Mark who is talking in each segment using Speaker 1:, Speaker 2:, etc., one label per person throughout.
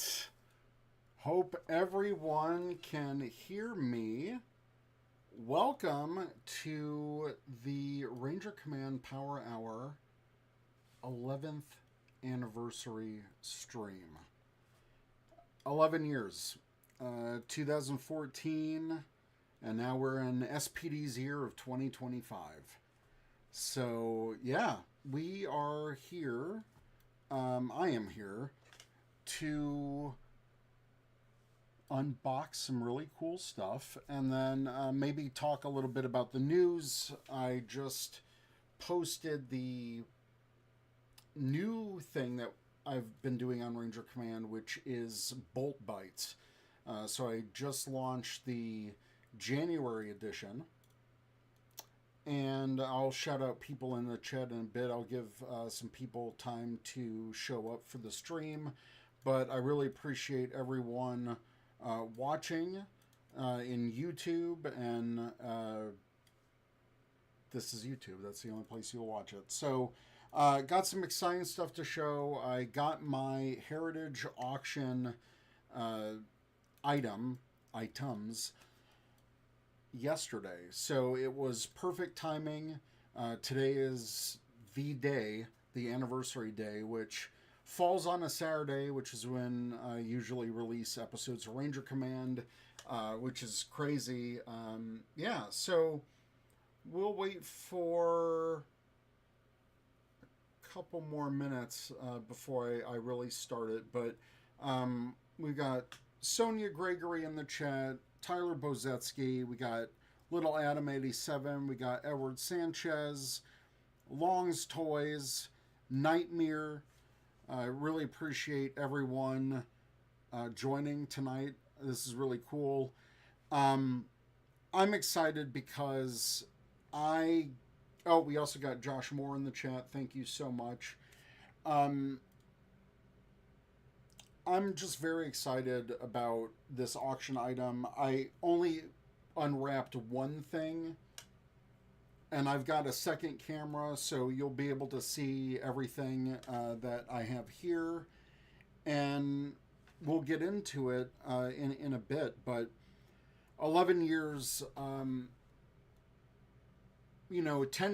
Speaker 1: right. Hope everyone can hear me. Welcome to the Ranger Command Power Hour 11th anniversary stream. 11 years. 2014, and now we're in SPD's year of 2025. So, yeah, we are here. I am here to unbox some really cool stuff and then maybe talk a little bit about the news. I just posted the new thing that I've been doing on Ranger Command, which is Bolt Bites. So I just launched the January edition, and I'll shout out people in the chat in a bit. I'll give some people time to show up for the stream, but I really appreciate everyone watching in YouTube, and this is YouTube. That's the only place you'll watch it. So got some exciting stuff to show. I got my Heritage Auction items yesterday, so it was perfect timing. Today is the day, the anniversary day, which falls on a Saturday, which is when I usually release episodes of Ranger Command, which is crazy. Yeah, so we'll wait for a couple more minutes before I really start it, but we've got Sonia Gregory in the chat, Tyler Bozetsky, we got Little Adam 87, we got Edward Sanchez, Long's Toys, Nightmare. I really appreciate everyone joining tonight. This is really cool. I'm excited because we also got Josh Moore in the chat. Thank you so much. I'm just very excited about this auction item. I only unwrapped one thing, and I've got a second camera, so you'll be able to see everything that I have here, and we'll get into it in a bit. But 11 years, 10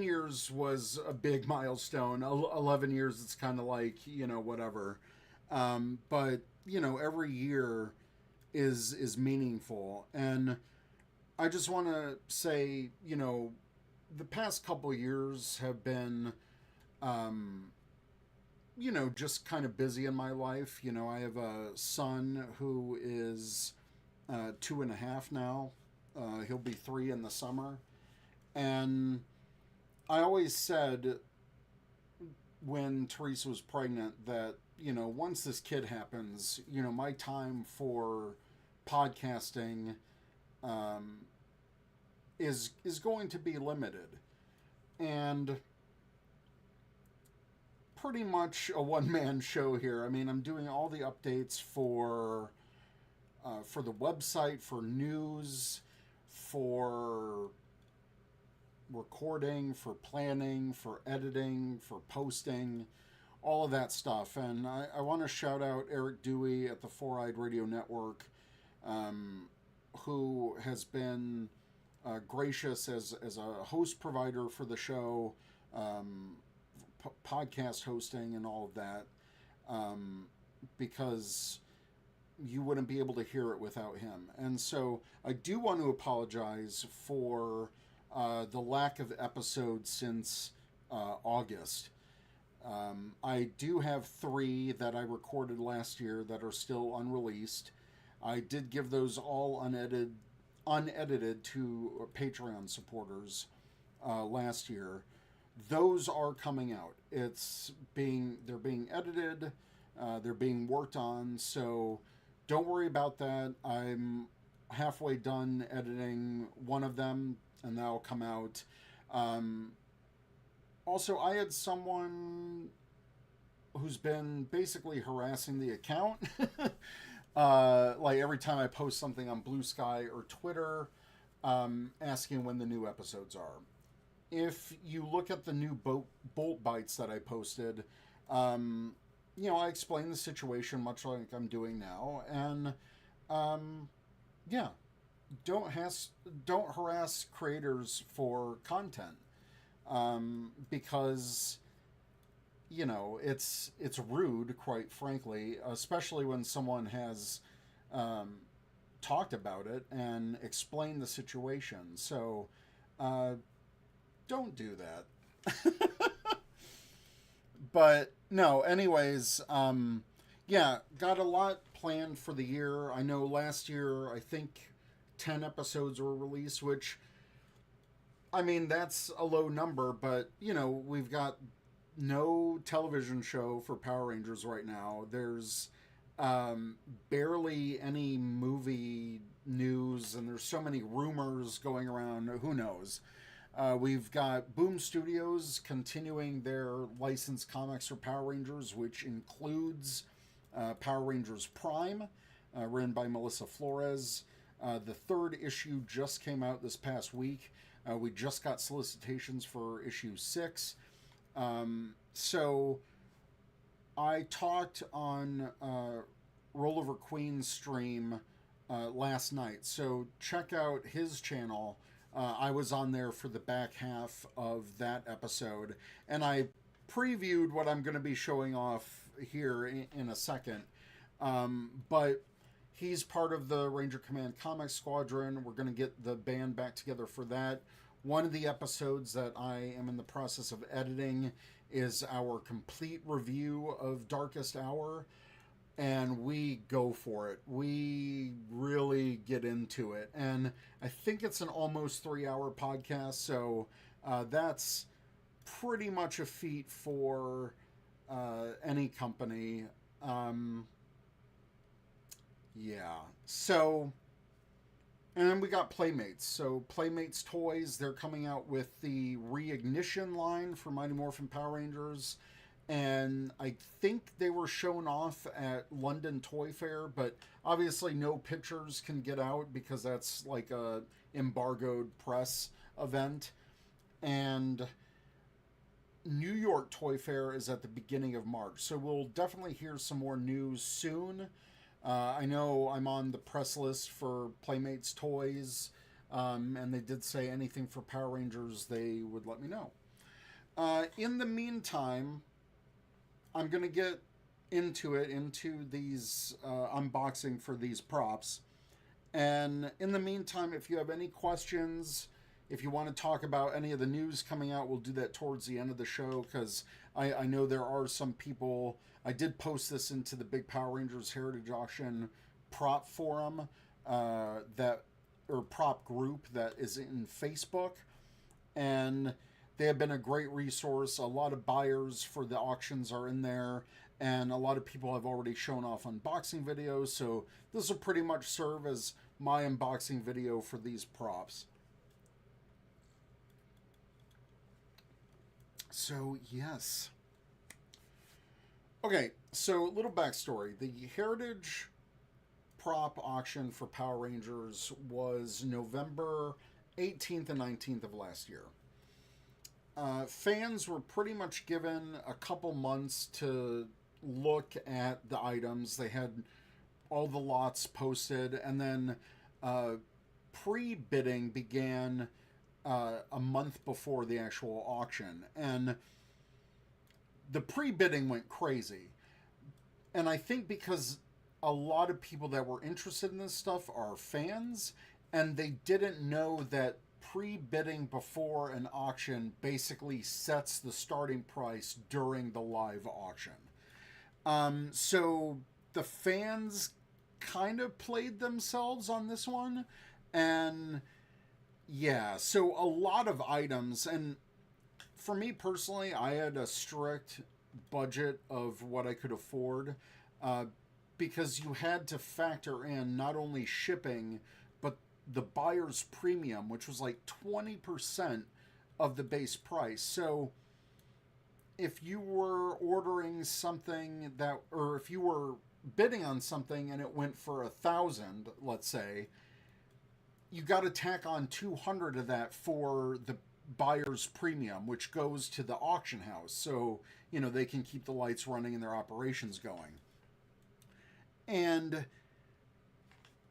Speaker 1: years was a big milestone. 11 years, it's kind of like, whatever. But every year is meaningful, and I just want to say, the past couple years have been, just kind of busy in my life. I have a son who is 2.5 now. He'll be 3 in the summer, and I always said when Teresa was pregnant that once this kid happens, my time for podcasting is going to be limited, and pretty much a one-man show here. I mean, I'm doing all the updates for the website, for news, for recording, for planning, for editing, for posting, all of that stuff. And I want to shout out Eric Dewey at the Four-Eyed Radio Network, who has been gracious as a host provider for the show, podcast hosting and all of that, because you wouldn't be able to hear it without him. And so I do want to apologize for the lack of episodes since August. I do have 3 that I recorded last year that are still unreleased. I did give those all unedited to Patreon supporters last year. Those are coming out. They're being edited, they're being worked on, so don't worry about that. I'm halfway done editing one of them, and that'll come out. Also, I had someone who's been basically harassing the account. Like every time I post something on Blue Sky or Twitter, asking when the new episodes are. If you look at the new Bolt Bites that I posted, I explained the situation much like I'm doing now, and um, yeah, don't harass creators for content, because it's rude, quite frankly, especially when someone has um, talked about it and explained the situation. So uh, don't do that. But no, anyways, yeah, got a lot planned for the year. I know last year, I think 10 episodes were released, which, I mean, that's a low number, but, we've got no television show for Power Rangers right now. There's barely any movie news, and there's so many rumors going around. Who knows? We've got Boom Studios continuing their licensed comics for Power Rangers, which includes Power Rangers Prime, written by Melissa Flores. The third issue just came out this past week. We just got solicitations for issue 6. So I talked on Rollover Queen's stream last night. So check out his channel. I was on there for the back half of that episode, and I previewed what I'm going to be showing off here in a second. But he's part of the Ranger Command Comics Squadron. We're going to get the band back together for that. One of the episodes that I am in the process of editing is our complete review of Darkest Hour, and we go for it. We really get into it, and I think it's an almost 3-hour podcast, so that's pretty much a feat for any company. Yeah, so, and then we got Playmates. So Playmates Toys, they're coming out with the Reignition line for Mighty Morphin Power Rangers, and I think they were shown off at London Toy Fair, but obviously no pictures can get out because that's like a embargoed press event. And New York Toy Fair is at the beginning of March, so we'll definitely hear some more news soon. I know I'm on the press list for Playmates Toys, and they did say anything for Power Rangers, they would let me know. In the meantime, I'm going to get into these unboxing for these props. And in the meantime, if you have any questions, if you want to talk about any of the news coming out, we'll do that towards the end of the show, because I know there are some people. I did post this into the Big Power Rangers Heritage Auction prop forum, prop group that is in Facebook, and they have been a great resource. A lot of buyers for the auctions are in there, and a lot of people have already shown off unboxing videos, so this will pretty much serve as my unboxing video for these props. So, yes. Okay, so a little backstory. The Heritage prop auction for Power Rangers was November 18th and 19th of last year. Fans were pretty much given a couple months to look at the items. They had all the lots posted, and then pre-bidding began a month before the actual auction. And the pre-bidding went crazy. And I think because a lot of people that were interested in this stuff are fans, and they didn't know that pre-bidding before an auction basically sets the starting price during the live auction. So the fans kind of played themselves on this one, and yeah, so a lot of items, and for me personally, I had a strict budget of what I could afford, because you had to factor in not only shipping, but the buyer's premium, which was like 20% of the base price. So if you were ordering something that, or if you were bidding on something and it went for 1,000, let's say, you got to tack on 200 of that for buyer's premium, which goes to the auction house. So, you know, they can keep the lights running and their operations going. And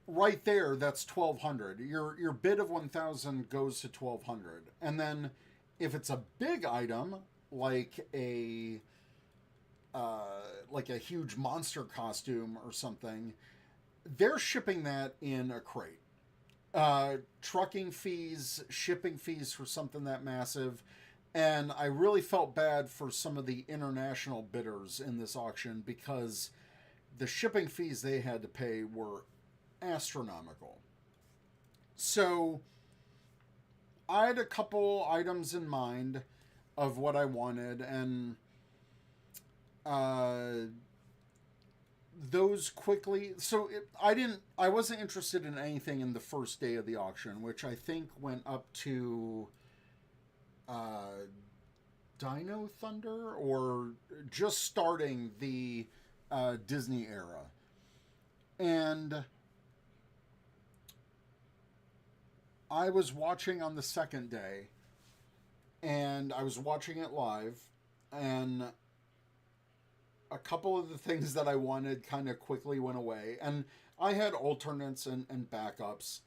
Speaker 1: right there, that's 1,200. Your bid of 1,000 goes to 1,200. And then if it's a big item, like a huge monster costume or something, they're shipping that in a crate. Trucking fees, shipping fees for something that massive. And I really felt bad for some of the international bidders in this auction because the shipping fees they had to pay were astronomical. So I had a couple items in mind of what I wanted, and those quickly. So I wasn't interested in anything in the first day of the auction, which I think went up to Dino Thunder, or just starting the Disney era. And I was watching on the second day, and I was watching it live, and a couple of the things that I wanted kind of quickly went away. And I had alternates and backups.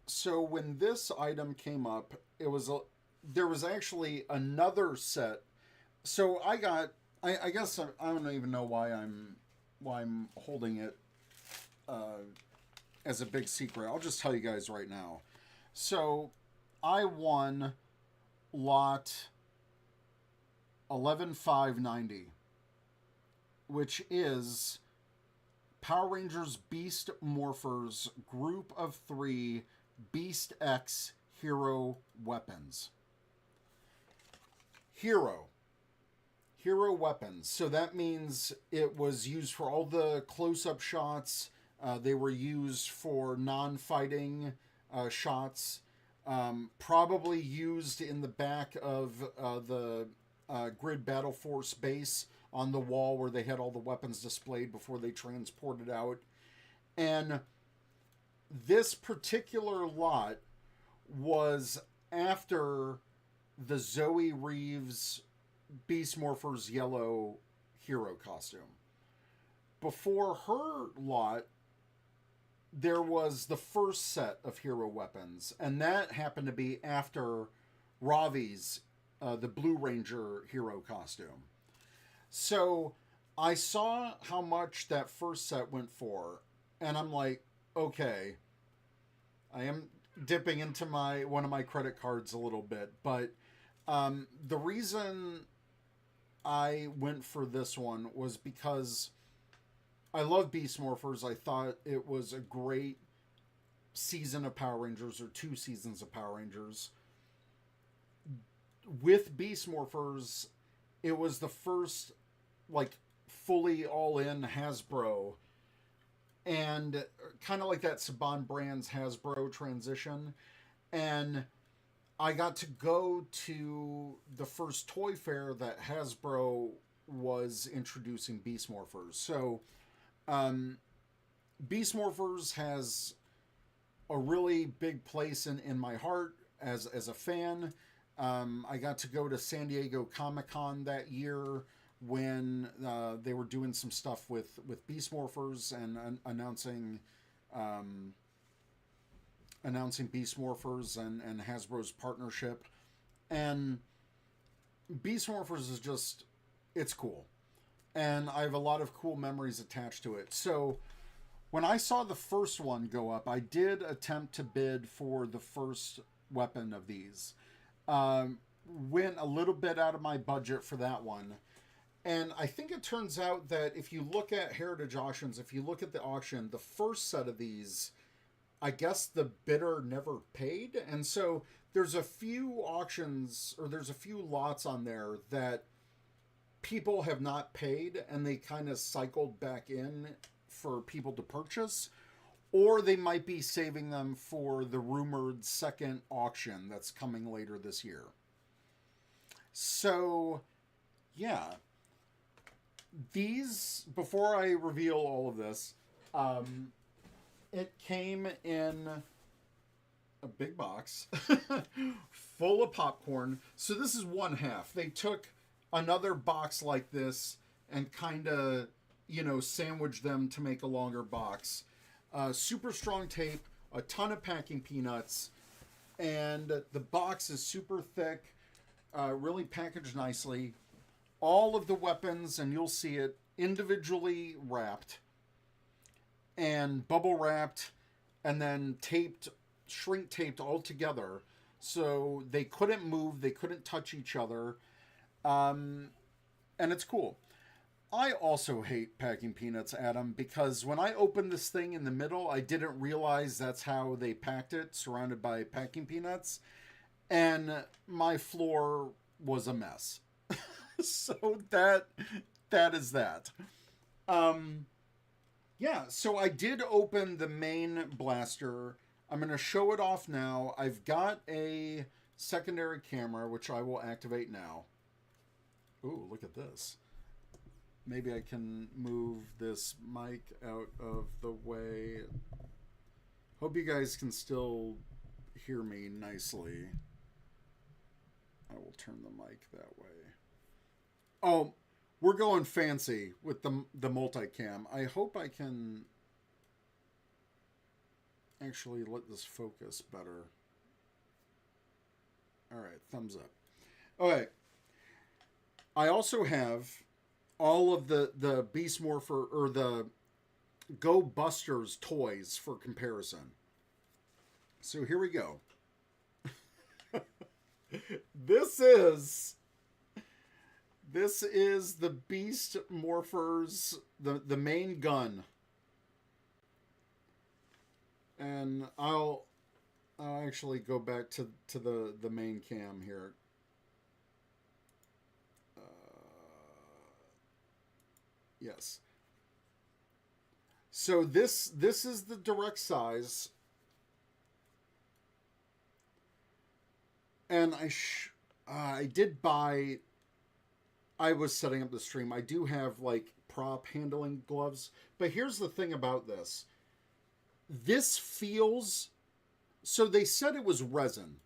Speaker 1: So when this item came up, there was actually another set. So I guess I don't even know why I'm holding it as a big secret. I'll just tell you guys right now. So I won lot 11,590, which is Power Rangers Beast Morphers Group of 3 Beast X Hero Weapons. Hero weapons. So that means it was used for all the close-up shots. They were used for non-fighting shots. Probably used in the back of the Grid Battle Force base on the wall where they had all the weapons displayed before they transported out. And this particular lot was after the Zoe Reeves Beast Morphers yellow hero costume. Before her lot, there was the first set of hero weapons, and that happened to be after Ravi's the Blue Ranger hero costume. So I saw how much that first set went for, and I'm like, okay, I am dipping into one of my credit cards a little bit, but the reason I went for this one was because I love Beast Morphers. I thought it was a great season of Power Rangers, or 2 seasons of Power Rangers. With Beast Morphers, it was the first, like, fully all-in Hasbro, and kind of like that Saban Brands Hasbro transition. And I got to go to the first toy fair that Hasbro was introducing Beast Morphers. So Beast Morphers has a really big place in my heart as a fan. I got to go to San Diego Comic-Con that year when they were doing some stuff with Beast Morphers and announcing Beast Morphers and Hasbro's partnership. And Beast Morphers is just, it's cool. And I have a lot of cool memories attached to it. So when I saw the first one go up, I did attempt to bid for the first weapon of these. Went a little bit out of my budget for that one. And I think it turns out that if you look at Heritage Auctions, if you look at the auction, the first set of these, I guess the bidder never paid. And so there's a few auctions, or there's a few lots on there that people have not paid, and they kind of cycled back in for people to purchase. Or they might be saving them for the rumored second auction that's coming later this year. So, yeah. These, before I reveal all of this, it came in a big box full of popcorn. So this is one half. They took another box like this and kind of, you know, sandwiched them to make a longer box. Super strong tape, a ton of packing peanuts, and the box is super thick, really packaged nicely. All of the weapons, and you'll see it, individually wrapped and bubble wrapped and then taped, shrink taped all together, so they couldn't move, they couldn't touch each other, and it's cool. I also hate packing peanuts, Adam, because when I opened this thing in the middle, I didn't realize that's how they packed it, surrounded by packing peanuts, and my floor was a mess. So that is that. Yeah, so I did open the main blaster. I'm going to show it off now. I've got a secondary camera, which I will activate now. Ooh, look at this. Maybe I can move this mic out of the way. Hope you guys can still hear me nicely. I will turn the mic that way. Oh, we're going fancy with the multicam. I hope I can actually let this focus better. All right, thumbs up. Okay. I also have all of the Beast Morpher, or the Go Busters toys for comparison. So here we go. This is the Beast Morphers, the main gun. And I'll actually go back to the main cam here. Yes. So this is the direct size. And I did buy, I was setting up the stream, I do have like prop handling gloves. But here's the thing about this. This feels, so they said it was resin.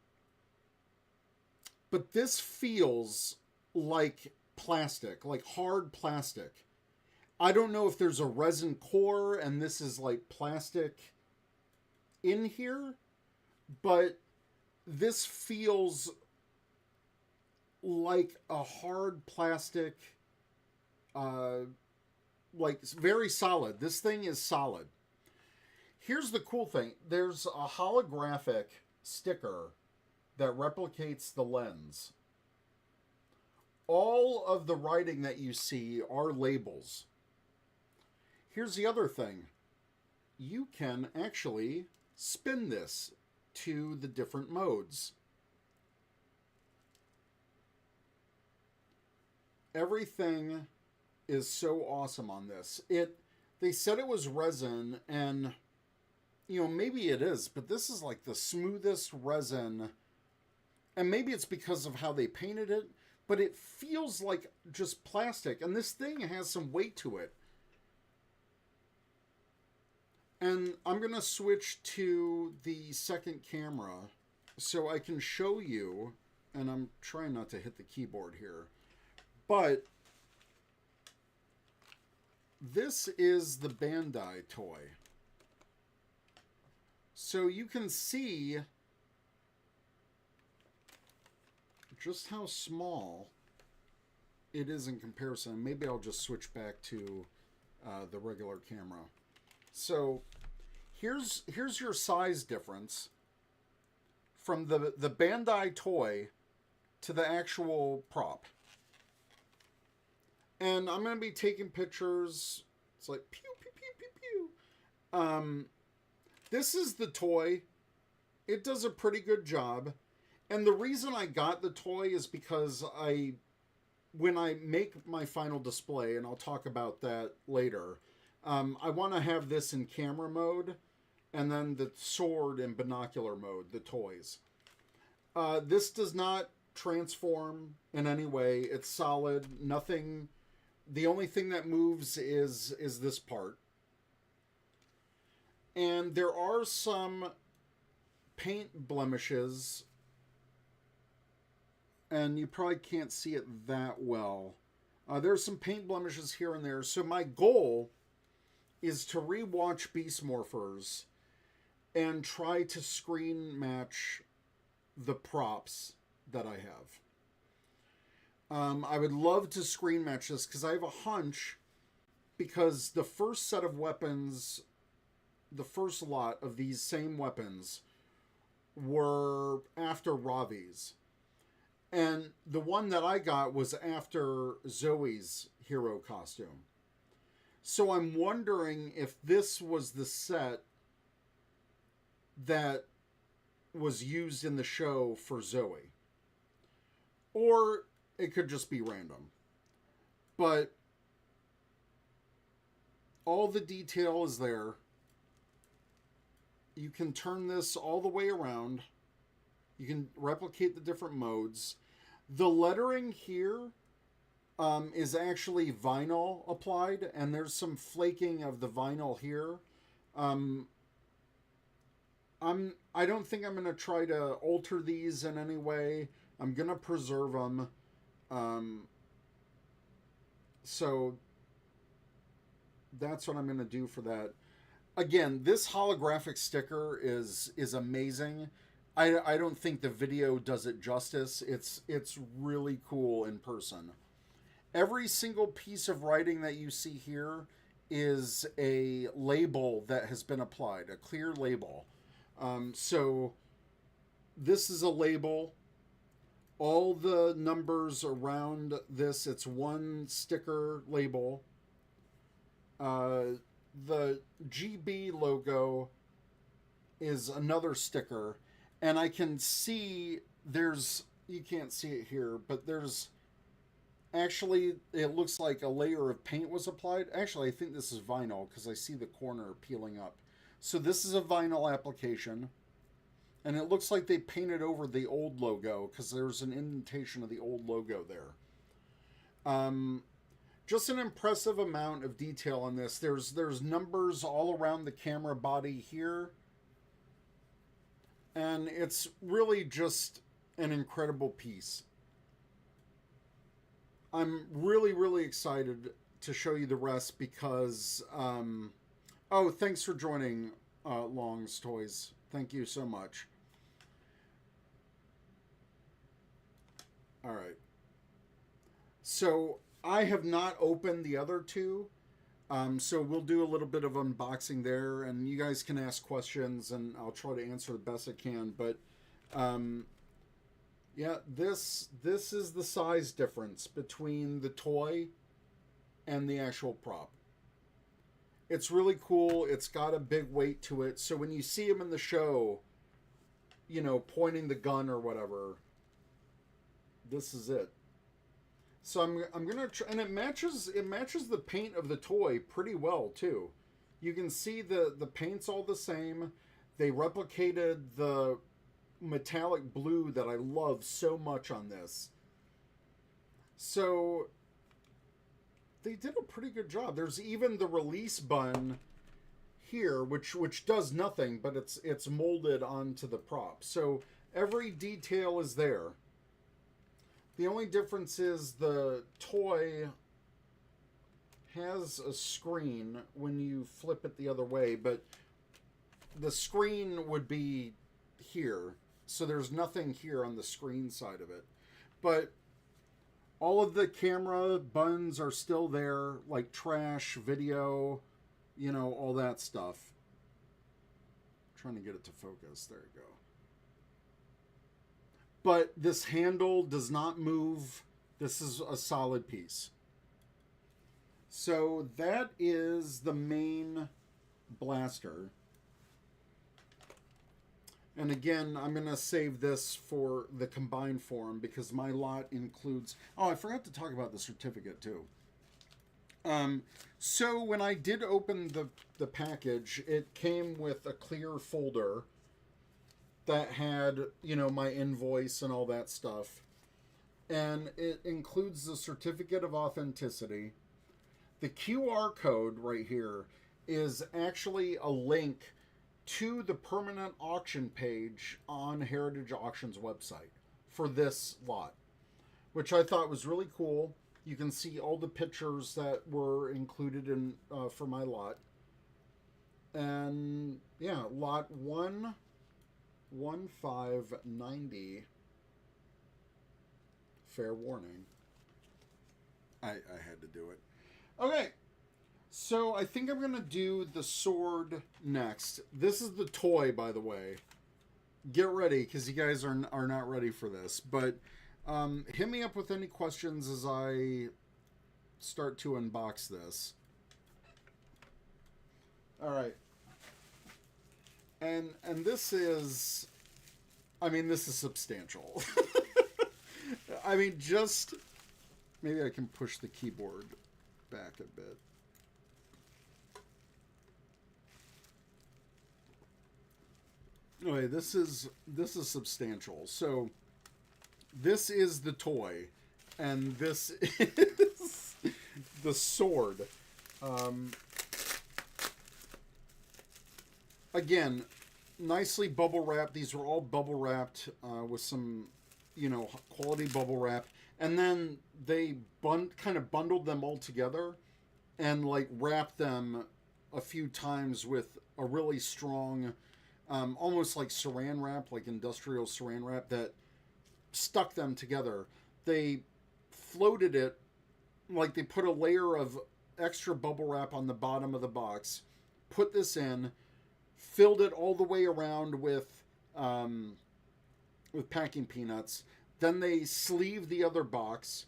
Speaker 1: But this feels like plastic, like hard plastic. I don't know if there's a resin core and this is like plastic in here, but this feels like a hard plastic, like very solid. This thing is solid. Here's the cool thing. There's a holographic sticker that replicates the lens. All of the writing that you see are labels. Here's the other thing. You can actually spin this to the different modes. Everything is so awesome on this. They said it was resin, and you know, maybe it is, but this is like the smoothest resin. And maybe it's because of how they painted it, but it feels like just plastic, and this thing has some weight to it. And I'm going to switch to the second camera so I can show you, and I'm trying not to hit the keyboard here, but this is the Bandai toy. So you can see just how small it is in comparison. Maybe I'll just switch back to the regular camera. So here's your size difference from the Bandai toy to the actual prop. And I'm going to be taking pictures. It's like pew, pew, pew, pew, pew. This is the toy. It does a pretty good job. And the reason I got the toy is because when I make my final display, and I'll talk about that later, I want to have this in camera mode, and then the sword in binocular mode, the toys. This does not transform in any way. It's solid. Nothing. The only thing that moves is this part. And there are some paint blemishes, and you probably can't see it that well. There's some paint blemishes here and there. So my goal is to rewatch Beast Morphers and try to screen match the props that I have. I would love to screen match this because I have a hunch, because the first set of weapons, the first lot of these same weapons were after Ravi's. And the one that I got was after Zoe's hero costume. So I'm wondering if this was the set that was used in the show for Zoe. Or it could just be random. But all the detail is there. You can turn this all the way around. You can replicate the different modes. The lettering here is actually vinyl applied, and there's some flaking of the vinyl here. I don't think I'm going to try to alter these in any way. I'm going to preserve them. So that's what I'm going to do for that. Again, this holographic sticker is amazing. I don't think the video does it justice. It's really cool in person. Every single piece of writing that you see here is a label that has been applied, a clear label. So this is a label. All the numbers around this, it's one sticker label. The GB logo is another sticker. And I can see you can't see it here, but there's actually, it looks like a layer of paint was applied. Actually, I think this is vinyl because I see the corner peeling up. So this is a vinyl application. And it looks like they painted over the old logo because there's an indentation of the old logo there. Just an impressive amount of detail on this. There's numbers all around the camera body here. And it's really just an incredible piece. I'm really, really excited to show you the rest because... oh, thanks for joining, Long's Toys. Thank you so much. All right. So I have not opened the other two. So we'll do a little bit of unboxing there, and you guys can ask questions, and I'll try to answer the best I can. But yeah, this is the size difference between the toy and the actual prop. It's really cool. It's got a big weight to it. So when you see him in the show, you know, pointing the gun or whatever, this is it. So I'm gonna try, and it matches the paint of the toy pretty well too. You can see the paint's all the same. They replicated the metallic blue that I love so much on this. So they did a pretty good job. There's even the release button here, which does nothing, but it's molded onto the prop. So every detail is there. The only difference is the toy has a screen when you flip it the other way, but the screen would be here. So there's nothing here on the screen side of it. But all of the camera buttons are still there, like trash, video, you know, all that stuff. I'm trying to get it to focus. There you go. But this handle does not move. This is a solid piece. So that is the main blaster. And again, I'm going to save this for the combined form because my lot includes... Oh, I forgot to talk about the certificate too. So when I did open the package, it came with a clear folder that had, you know, my invoice and all that stuff. And it includes the certificate of authenticity. The QR code right here is actually a link to the permanent auction page on Heritage Auctions website for this lot, which I thought was really cool. You can see all the pictures that were included in for my lot. And yeah, lot 11590. Fair warning. I had to do it. Okay. So I think I'm going to do the sword next. This is the toy, by the way. Get ready, because you guys are not ready for this. But hit me up with any questions as I start to unbox this. All right. And this is, I mean, this is substantial. I mean, just, maybe I can push the keyboard back a bit. Anyway, this is substantial. So, this is the toy, and this is the sword. Again, nicely bubble wrapped. These were all bubble wrapped with some, quality bubble wrap. And then they kind of bundled them all together and like wrapped them a few times with a really strong, almost like saran wrap, like industrial saran wrap that stuck them together. They floated it, like they put a layer of extra bubble wrap on the bottom of the box, put this in, filled it all the way around with packing peanuts. Then they sleeve the other box,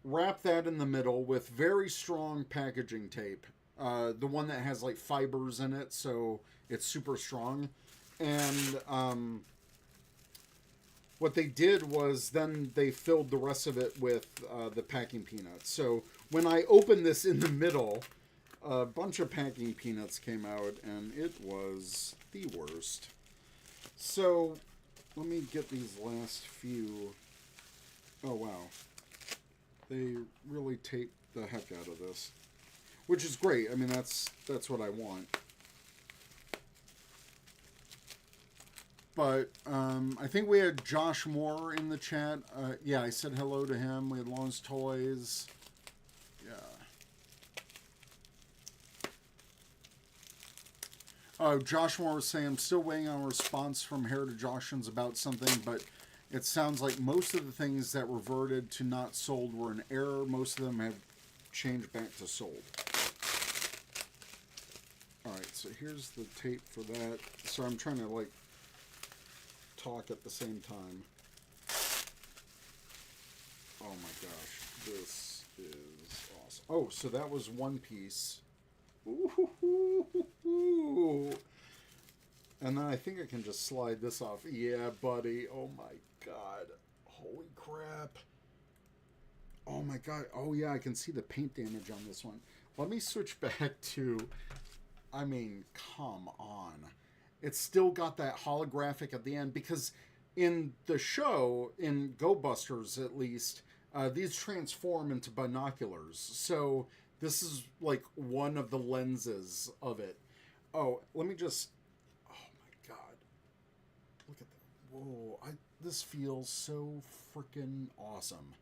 Speaker 1: wrap that in the middle with very strong packaging tape. The one that has like fibers in it, so it's super strong. And what they did was then they filled the rest of it with the packing peanuts. So when I opened this in the middle, a bunch of packing peanuts came out, and it was the worst. So let me get these last few. Oh, wow. They really tape the heck out of this, which is great. I mean, that's what I want. But I think we had Josh Moore in the chat. Yeah, I said hello to him. We had Lawrence Toys. Yeah. Oh, Josh Moore was saying, I'm still waiting on a response from Heritage Auctions about something, but it sounds like most of the things that reverted to not sold were an error. Most of them have changed back to sold. Alright, so here's the tape for that. So I'm trying to, like, talk at the same time. Oh my gosh, this is awesome. Oh, so that was one piece. Ooh. And then I think I can just slide this off. Yeah, buddy. Oh my god. Holy crap. Oh my god. Oh yeah, I can see the paint damage on this one. Let me switch back to, I mean, come on. It's still got that holographic at the end, because in the show, in Go Busters at least, these transform into binoculars. So this is like one of the lenses of it. Oh, let me just, oh my god. Look at that. Whoa, this feels so freaking awesome.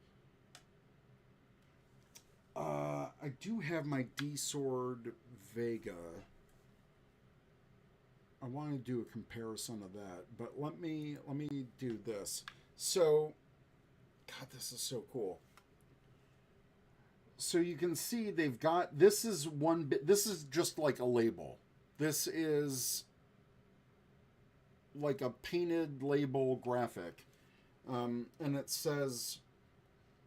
Speaker 1: I do have my D-Sword Vega. I want to do a comparison of that, but let me do this. So, God, this is so cool. So you can see they've got, this is one bit, this is just like a label. This is like a painted label graphic. And it says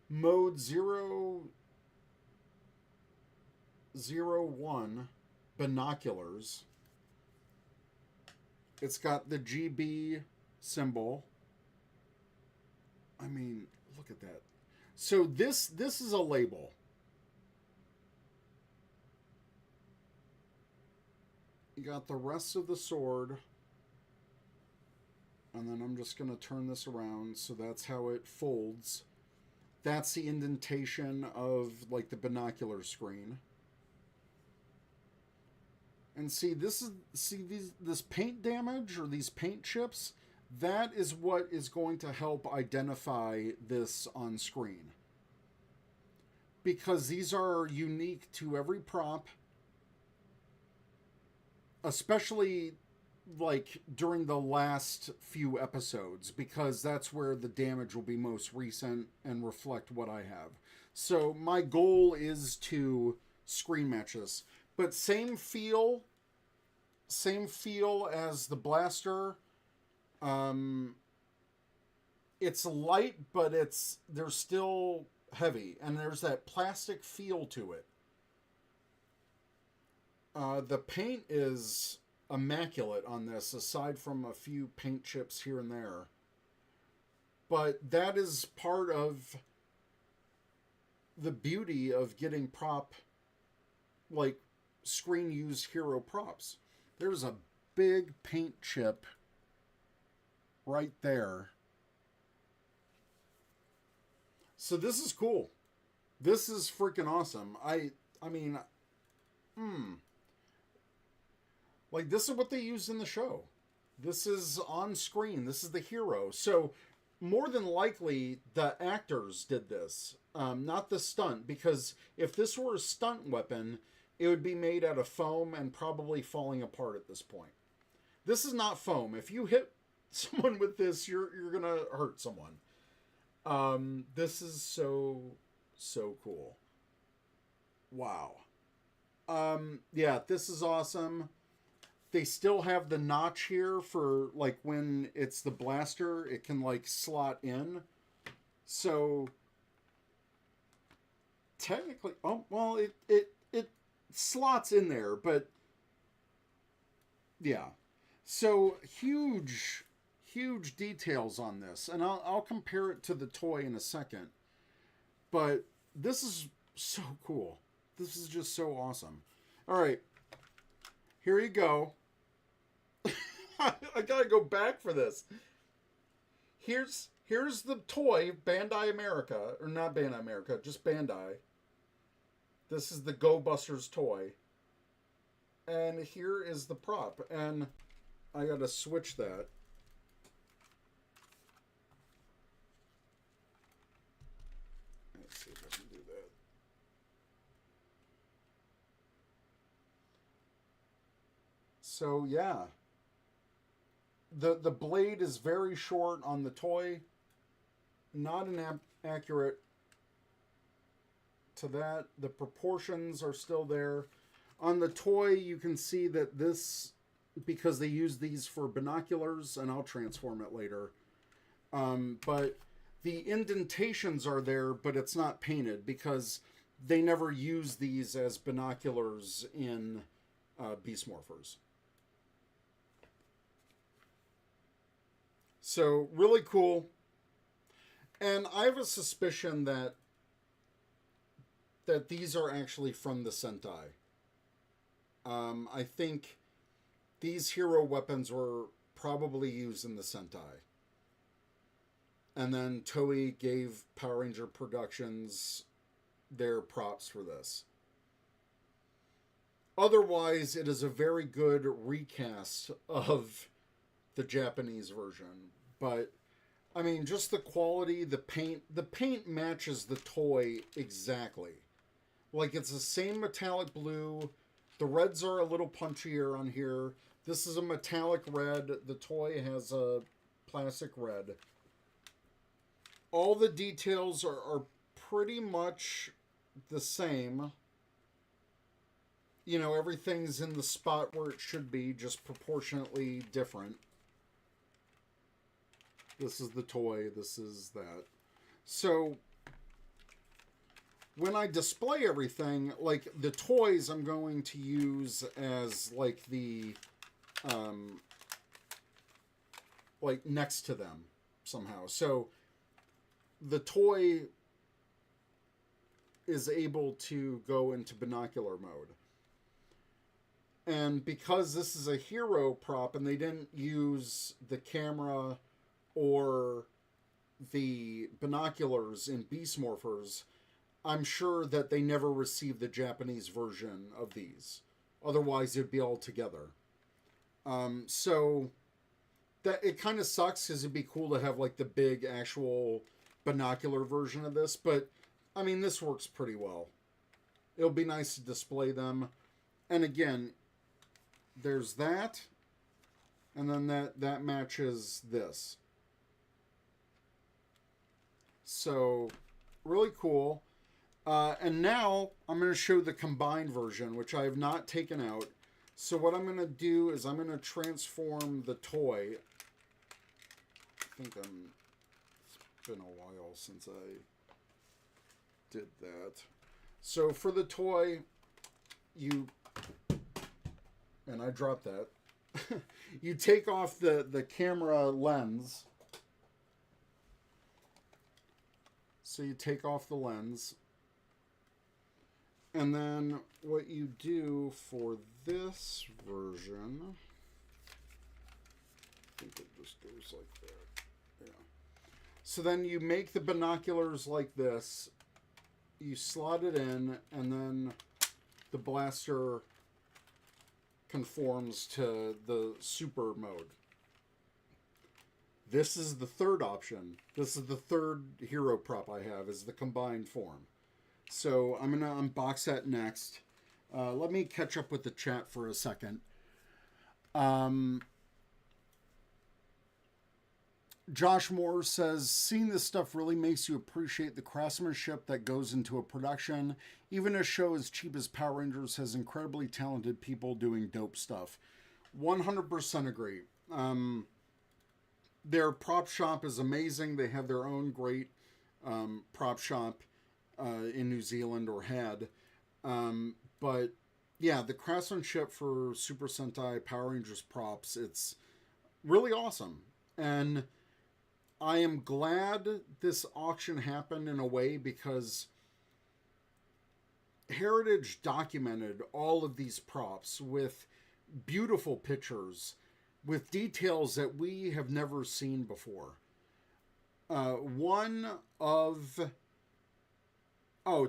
Speaker 1: mode 001 binoculars. It's got the GB symbol. I mean, look at that. So this is a label. You got the rest of the sword. And then I'm just going to turn this around, so that's how it folds. That's the indentation of like the binocular screen. And see, this paint damage or these paint chips, that is what is going to help identify this on screen. Because these are unique to every prop, especially like during the last few episodes, because that's where the damage will be most recent and reflect what I have. So my goal is to screen match this. But same feel as the blaster. It's light, but they're still heavy, and there's that plastic feel to it. The paint is immaculate on this, aside from a few paint chips here and there. But that is part of the beauty of getting like screen used hero props. There's a big paint chip right there. So this is cool. This is freaking awesome. I mean, like, this is what they used in the show. This is on screen. This is the hero. So more than likely the actors did this, not the stunt, because if this were a stunt weapon, it would be made out of foam and probably falling apart at this point. This is not foam. If you hit someone with this, you're gonna hurt someone. This is so cool. Wow. Yeah, this is awesome. They still have the notch here for like when it's the blaster, it can like slot in. So technically, oh well, it slots in there, but yeah. So huge details on this, and I'll compare it to the toy in a second. But this is so cool. This is just so awesome. All right, here you go. I gotta go back for this. Here's the toy, Bandai America, or not Bandai America, just Bandai. This is the Go Busters toy. And here is the prop, and I gotta switch that. Let's see if I can do that. So yeah. The blade is very short on the toy. Not accurate to that. The proportions are still there. On the toy, you can see that this, because they use these for binoculars, and I'll transform it later. But the indentations are there, but it's not painted because they never use these as binoculars in Beast Morphers. So, really cool. And I have a suspicion that these are actually from the Sentai. I think these hero weapons were probably used in the Sentai. And then Toei gave Power Ranger Productions their props for this. Otherwise, it is a very good recast of the Japanese version. But I mean, just the quality, the paint matches the toy exactly. Like, it's the same metallic blue. The reds are a little punchier on here. This is a metallic red. The toy has a plastic red. All the details are pretty much the same. You know, everything's in the spot where it should be, just proportionately different. This is the toy, this is that. So, when I display everything, like, the toys I'm going to use as, like, the, like, next to them, somehow. So, the toy is able to go into binocular mode. And because this is a hero prop, and they didn't use the camera or the binoculars in Beast Morphers, I'm sure that they never received the Japanese version of these. Otherwise, it'd be all together. So that it kind of sucks because it'd be cool to have like the big actual binocular version of this. But I mean, this works pretty well. It'll be nice to display them. And again, there's that. And then that matches this. So, really cool. And now I'm going to show the combined version, which I have not taken out. So what I'm going to do is I'm going to transform the toy. I think it's been a while since I did that. So for the toy, and I dropped that. You take off the camera lens. So you take off the lens. And then what you do for this version, I think it just goes like that. Yeah. So then you make the binoculars like this. You slot it in, and then the blaster conforms to the super mode. This is the third option. This is the third hero prop I have, is the combined form. So I'm going to unbox that next. Let me catch up with the chat for a second. Josh Moore says, seeing this stuff really makes you appreciate the craftsmanship that goes into a production. Even a show as cheap as Power Rangers has incredibly talented people doing dope stuff. 100% agree. Their prop shop is amazing. They have their own great prop shop in New Zealand, or had. But yeah, the craftsmanship for Super Sentai Power Rangers props, it's really awesome. And I am glad this auction happened in a way, because Heritage documented all of these props with beautiful pictures, with details that we have never seen before.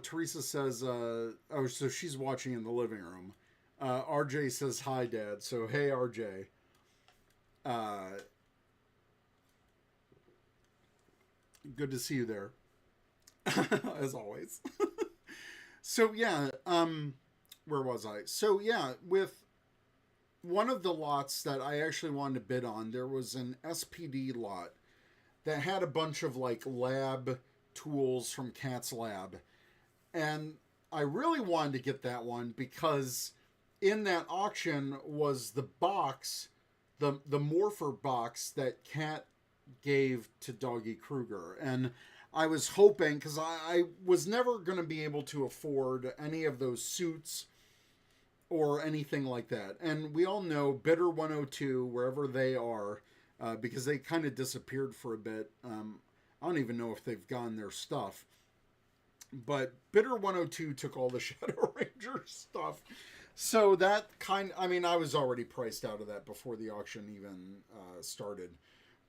Speaker 1: Teresa says, so she's watching in the living room. RJ says, hi, Dad. So, hey, RJ. Good to see you there. As always. So, yeah, where was I? So, yeah, with one of the lots that I actually wanted to bid on, there was an SPD lot that had a bunch of, like, lab tools from Cat's Lab. And I really wanted to get that one because in that auction was the box, the Morpher box that Cat gave to Doggy Kruger. And I was hoping, because I was never going to be able to afford any of those suits or anything like that. And we all know Bidder 102, wherever they are, because they kind of disappeared for a bit. I don't even know if they've gotten their stuff. But Bidder 102 took all the Shadow Ranger stuff. So that I was already priced out of that before the auction even started.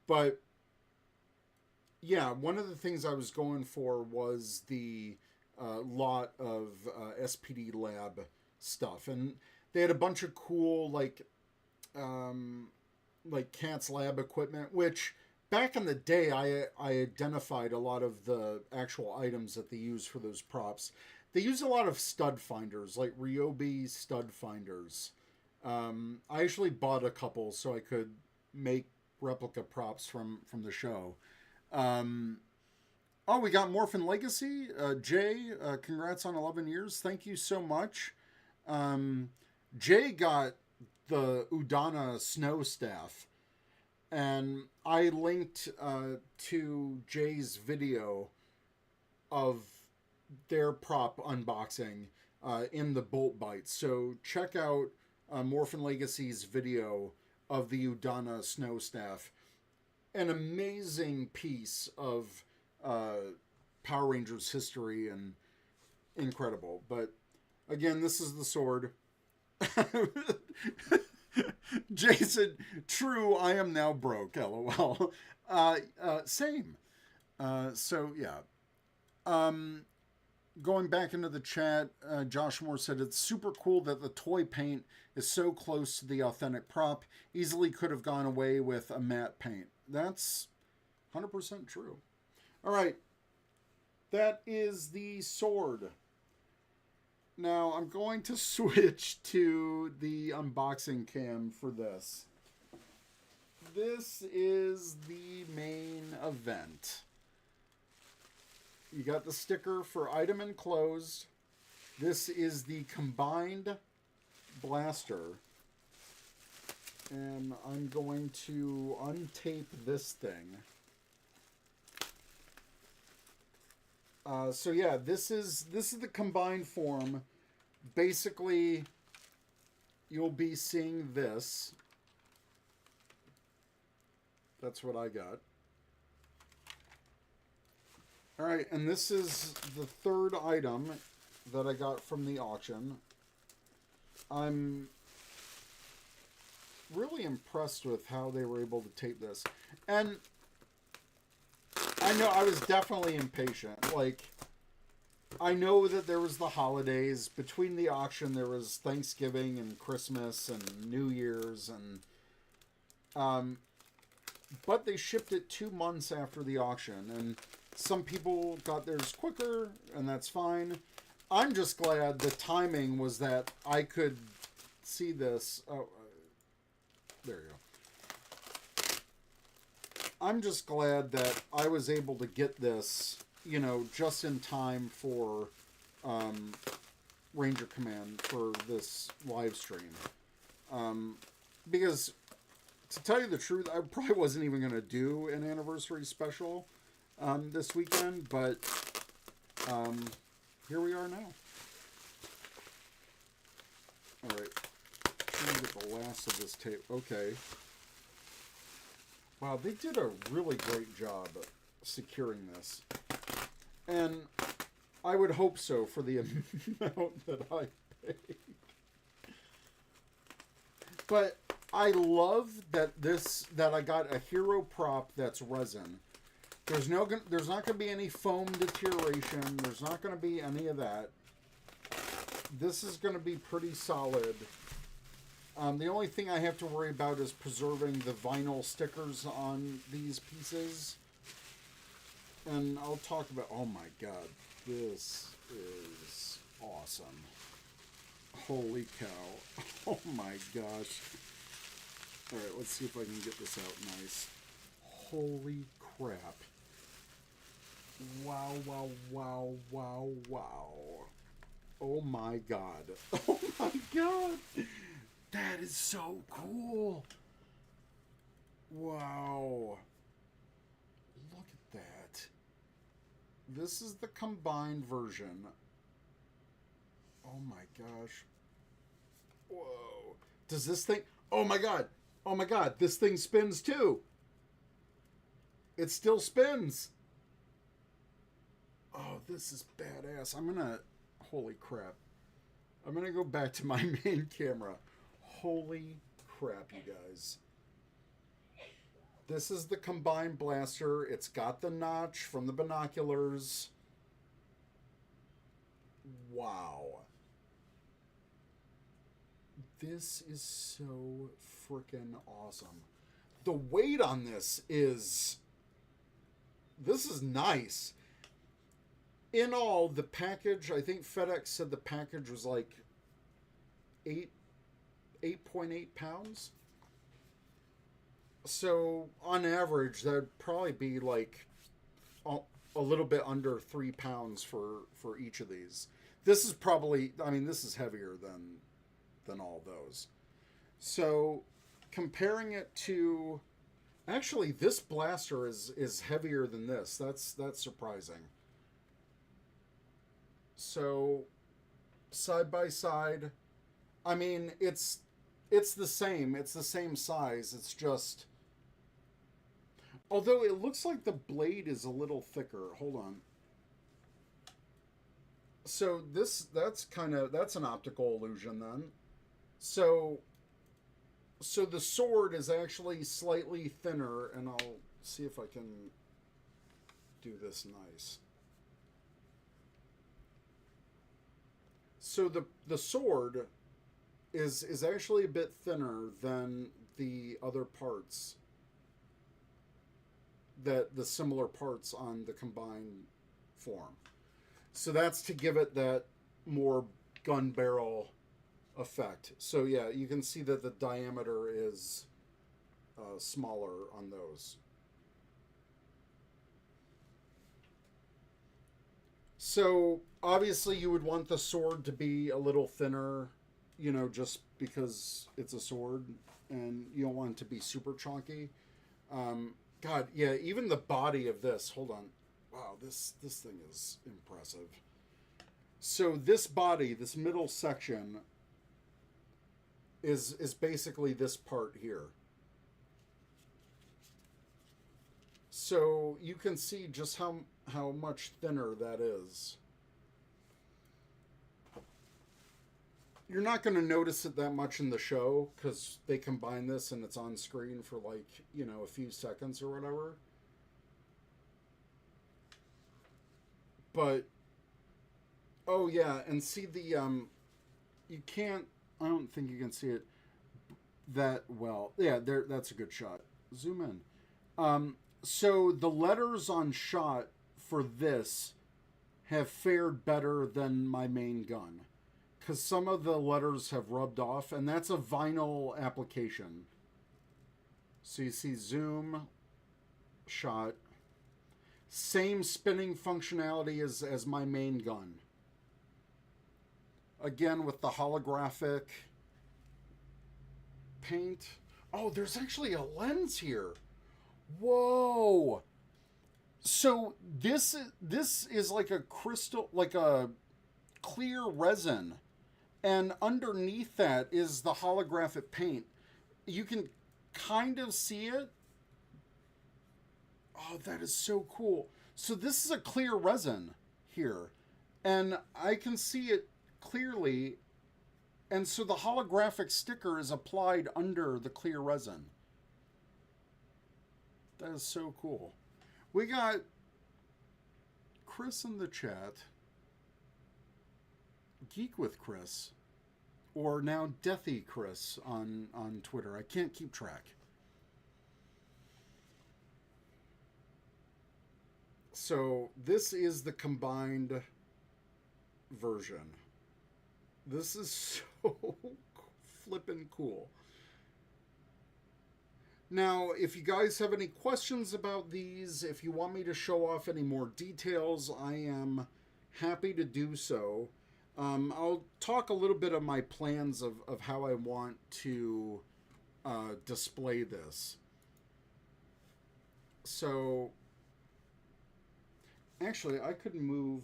Speaker 1: But yeah, one of the things I was going for was the lot of SPD Lab stuff. And they had a bunch of cool, like Cat's Lab equipment, which back in the day, I identified a lot of the actual items that they use for those props. They use a lot of stud finders, like Ryobi stud finders. I actually bought a couple so I could make replica props from the show. We got Morphin Legacy. Jay, congrats on 11 years. Thank you so much. Jay got the Udana snow staff. And I linked to Jay's video of their prop unboxing in the Bolt Bites. So check out Morphin Legacy's video of the Udana snow staff. An amazing piece of Power Rangers history, and incredible. But again, this is the sword. Jason, true, I am now broke, LOL. Same. So, yeah. going back into the chat, Josh Moore said it's super cool that the toy paint is so close to the authentic prop. Easily could have gone away with a matte paint. That's 100% true. All right. That is the sword. Now I'm going to switch to the unboxing cam for this. This is the main event. You got the sticker for item enclosed. This is the combined blaster. And I'm going to untape this thing. So yeah, this is the combined form. Basically, you'll be seeing this. That's what I got. All right, and this is the third item that I got from the auction. I'm really impressed with how they were able to tape this. And I know I was definitely impatient. Like, I know that there was the holidays. Between the auction, there was Thanksgiving and Christmas and New Year's. And but they shipped it 2 months after the auction. And some people got theirs quicker, and that's fine. I'm just glad the timing was that I could see this. Oh, there you go. I'm just glad that I was able to get this, you know, just in time for Ranger Command for this live stream. Because, to tell you the truth, I probably wasn't even going to do an anniversary special this weekend, but here we are now. All right, trying to get the last of this tape. Okay. Wow, they did a really great job of securing this. And I would hope so for the amount that I paid. But I love that I got a hero prop that's resin. There's not going to be any foam deterioration. There's not going to be any of that. This is going to be pretty solid. The only thing I have to worry about is preserving the vinyl stickers on these pieces. And I'll talk about... Oh my god. This is awesome. Holy cow. Oh my gosh. Alright, let's see if I can get this out nice. Holy crap. Wow, wow, wow, wow, wow. Oh my god. Oh my god. That is so cool. Wow. Look at that. This is the combined version. Oh my gosh. Whoa. Does this thing... Oh my god. Oh my god. This thing spins too. It still spins. Oh, this is badass. I'm gonna... Holy crap. I'm gonna go back to my main camera. Holy crap, you guys. This is the combined blaster. It's got the notch from the binoculars. Wow. This is so freaking awesome. The weight on this is... This is nice. In all, the package, I think FedEx said the package was like 8.8 pounds. So, on average, that'd probably be like a little bit under 3 pounds for each of these. This is probably, I mean, this is heavier than all those. So, comparing it to, actually, this blaster is heavier than this. That's surprising. So, side by side, I mean, it's the same. It's the same size. It's just... Although it looks like the blade is a little thicker. Hold on. So that's an optical illusion then. So the sword is actually slightly thinner, and I'll see if I can do this nice. So the sword is actually a bit thinner than the other parts, that the similar parts on the combined form. So that's to give it that more gun barrel effect. So yeah, you can see that the diameter is smaller on those. So obviously you would want the sword to be a little thinner, you know, just because it's a sword, and you don't want it to be super chunky. God, yeah, even the body of this. Hold on, wow, this thing is impressive. So this body, this middle section, is basically this part here. So you can see just how much thinner that is. You're not going to notice it that much in the show because they combine this and it's on screen for like, you know, a few seconds or whatever. But oh yeah, and see the you can't, I don't think you can see it that well. Yeah, there, that's a good shot. Zoom in. So the letters on shot for this have fared better than my main gun, because some of the letters have rubbed off, and that's a vinyl application. So you see zoom, shot, same spinning functionality as my main gun. Again with the holographic paint. Oh, there's actually a lens here. Whoa. So this is like a crystal, like a clear resin, and underneath that is the holographic paint. You can kind of see it. Oh, that is so cool. So this is a clear resin here, and I can see it clearly. And so the holographic sticker is applied under the clear resin. That is so cool. We got Chris in the chat. Geek with Chris. Or now Deathy Chris on Twitter. I can't keep track. So this is the combined version. This is so flippin' cool. Now, if you guys have any questions about these, if you want me to show off any more details, I am happy to do so. I'll talk a little bit of my plans of how I want to display this. So, actually, I could move.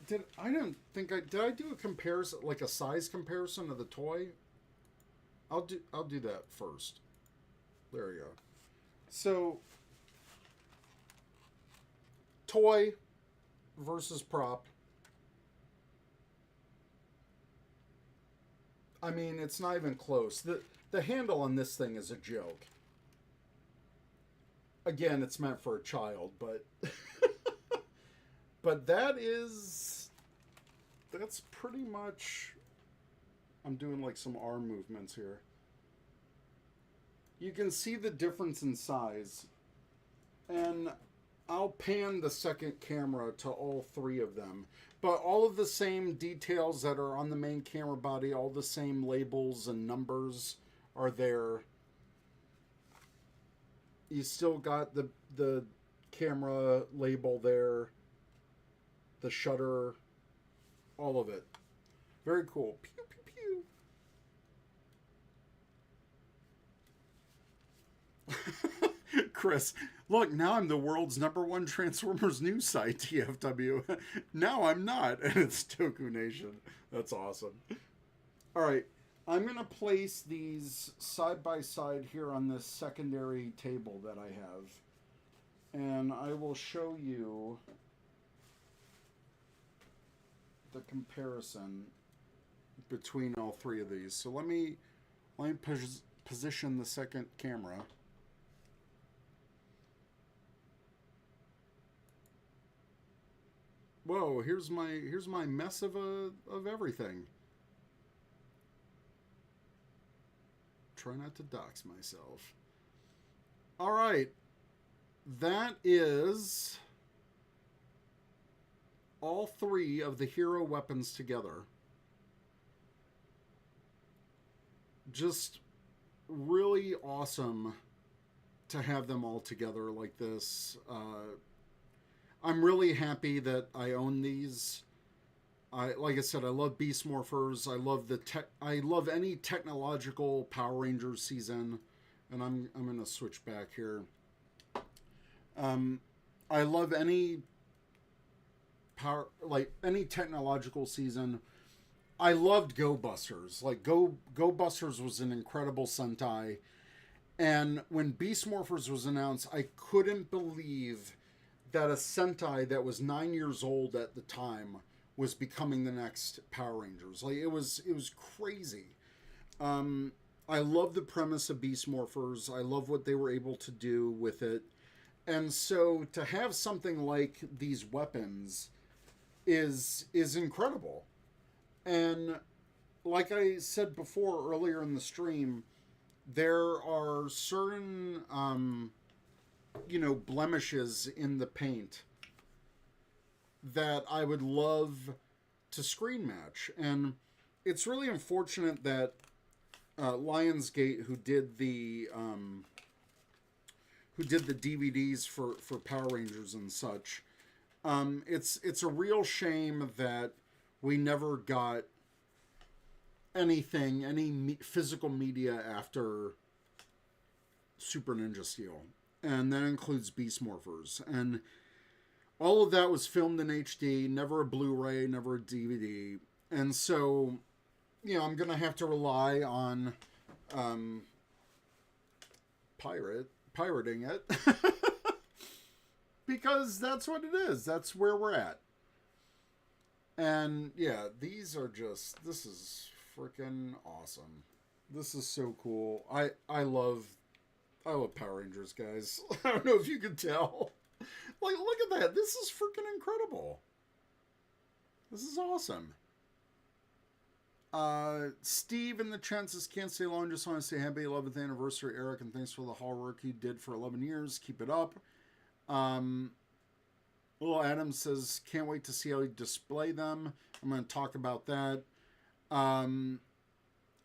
Speaker 1: Did I do a comparison, like a size comparison of the toy? I'll do that first. There we go. So, toy versus prop. I mean, it's not even close. The handle on this thing is a joke. Again, it's meant for a child, but but that's pretty much. I'm doing like some arm movements here. You can see the difference in size, and I'll pan the second camera to all three of them. But all of the same details that are on the main camera body, all the same labels and numbers are there. You still got the camera label there, the shutter, all of it. Very cool. Pew, pew, pew. Chris, look, now I'm the world's #1 Transformers news site, TFW. Now I'm not, and it's Toku Nation. That's awesome. All right, I'm going to place these side by side here on this secondary table that I have, and I will show you the comparison between all three of these. So let me position the second camera. Whoa, here's my mess of everything. Try not to dox myself. All right. That is all three of the hero weapons together. Just really awesome to have them all together like this. I'm really happy that I own these. Like I said, I love Beast Morphers. I love any technological Power Rangers season, and I'm gonna switch back here. I love any any technological season. I loved Go Busters. Like Go Busters was an incredible Sentai, and when Beast Morphers was announced, I couldn't believe that a Sentai that was 9 years old at the time was becoming the next Power Rangers. Like it was crazy. I love the premise of Beast Morphers. I love what they were able to do with it. And so to have something like these weapons is incredible. And like I said before earlier in the stream, there are certain blemishes in the paint that I would love to screen match. And it's really unfortunate that Lionsgate, who did the DVDs for Power Rangers and such, it's a real shame that we never got any physical media after Super Ninja Steel, and that includes Beast Morphers, and all of that was filmed in HD, never a Blu-ray, never a DVD, and so, I'm gonna have to rely on pirating it because that's what it is. That's where we're at. And yeah, this is freaking awesome. This is so cool. I love Power Rangers, guys. I don't know if you can tell. Like, look at that. This is freaking incredible. This is awesome. Steve in the chat says, can't stay long, just want to say happy 11th anniversary, Eric, and thanks for the hard work you did for 11 years. Keep it up. Little Adam says, can't wait to see how you display them. I'm going to talk about that.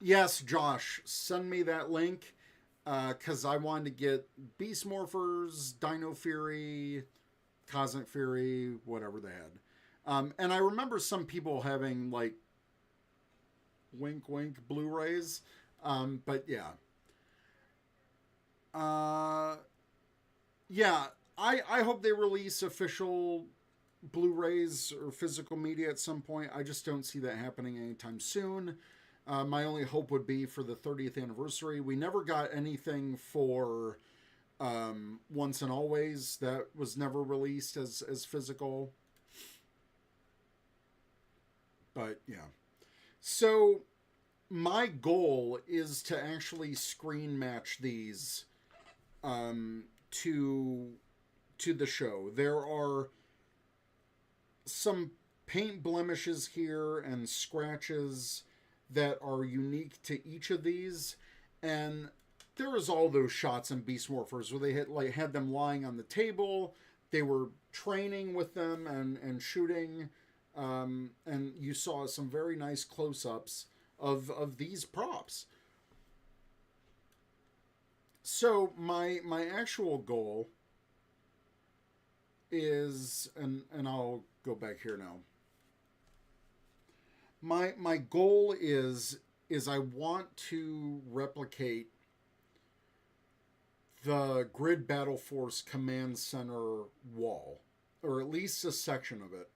Speaker 1: Yes, Josh, send me that link, because I wanted to get Beast Morphers, Dino Fury, Cosmic Fury, whatever they had. And I remember some people having, like, wink wink Blu-rays, but yeah. I hope they release official Blu-rays or physical media at some point. I just don't see that happening anytime soon. My only hope would be for the 30th anniversary. We never got anything for Once and Always. That was never released as physical. But yeah. So my goal is to actually screen match these to the show. There are some paint blemishes here and scratches that are unique to each of these, and there was all those shots in Beast Morphers where they had them lying on the table, they were training with them and shooting, and you saw some very nice close-ups of these props. So my actual goal is, and I'll go back here now. My goal is I want to replicate the Grid Battle Force Command Center wall, or at least a section of it,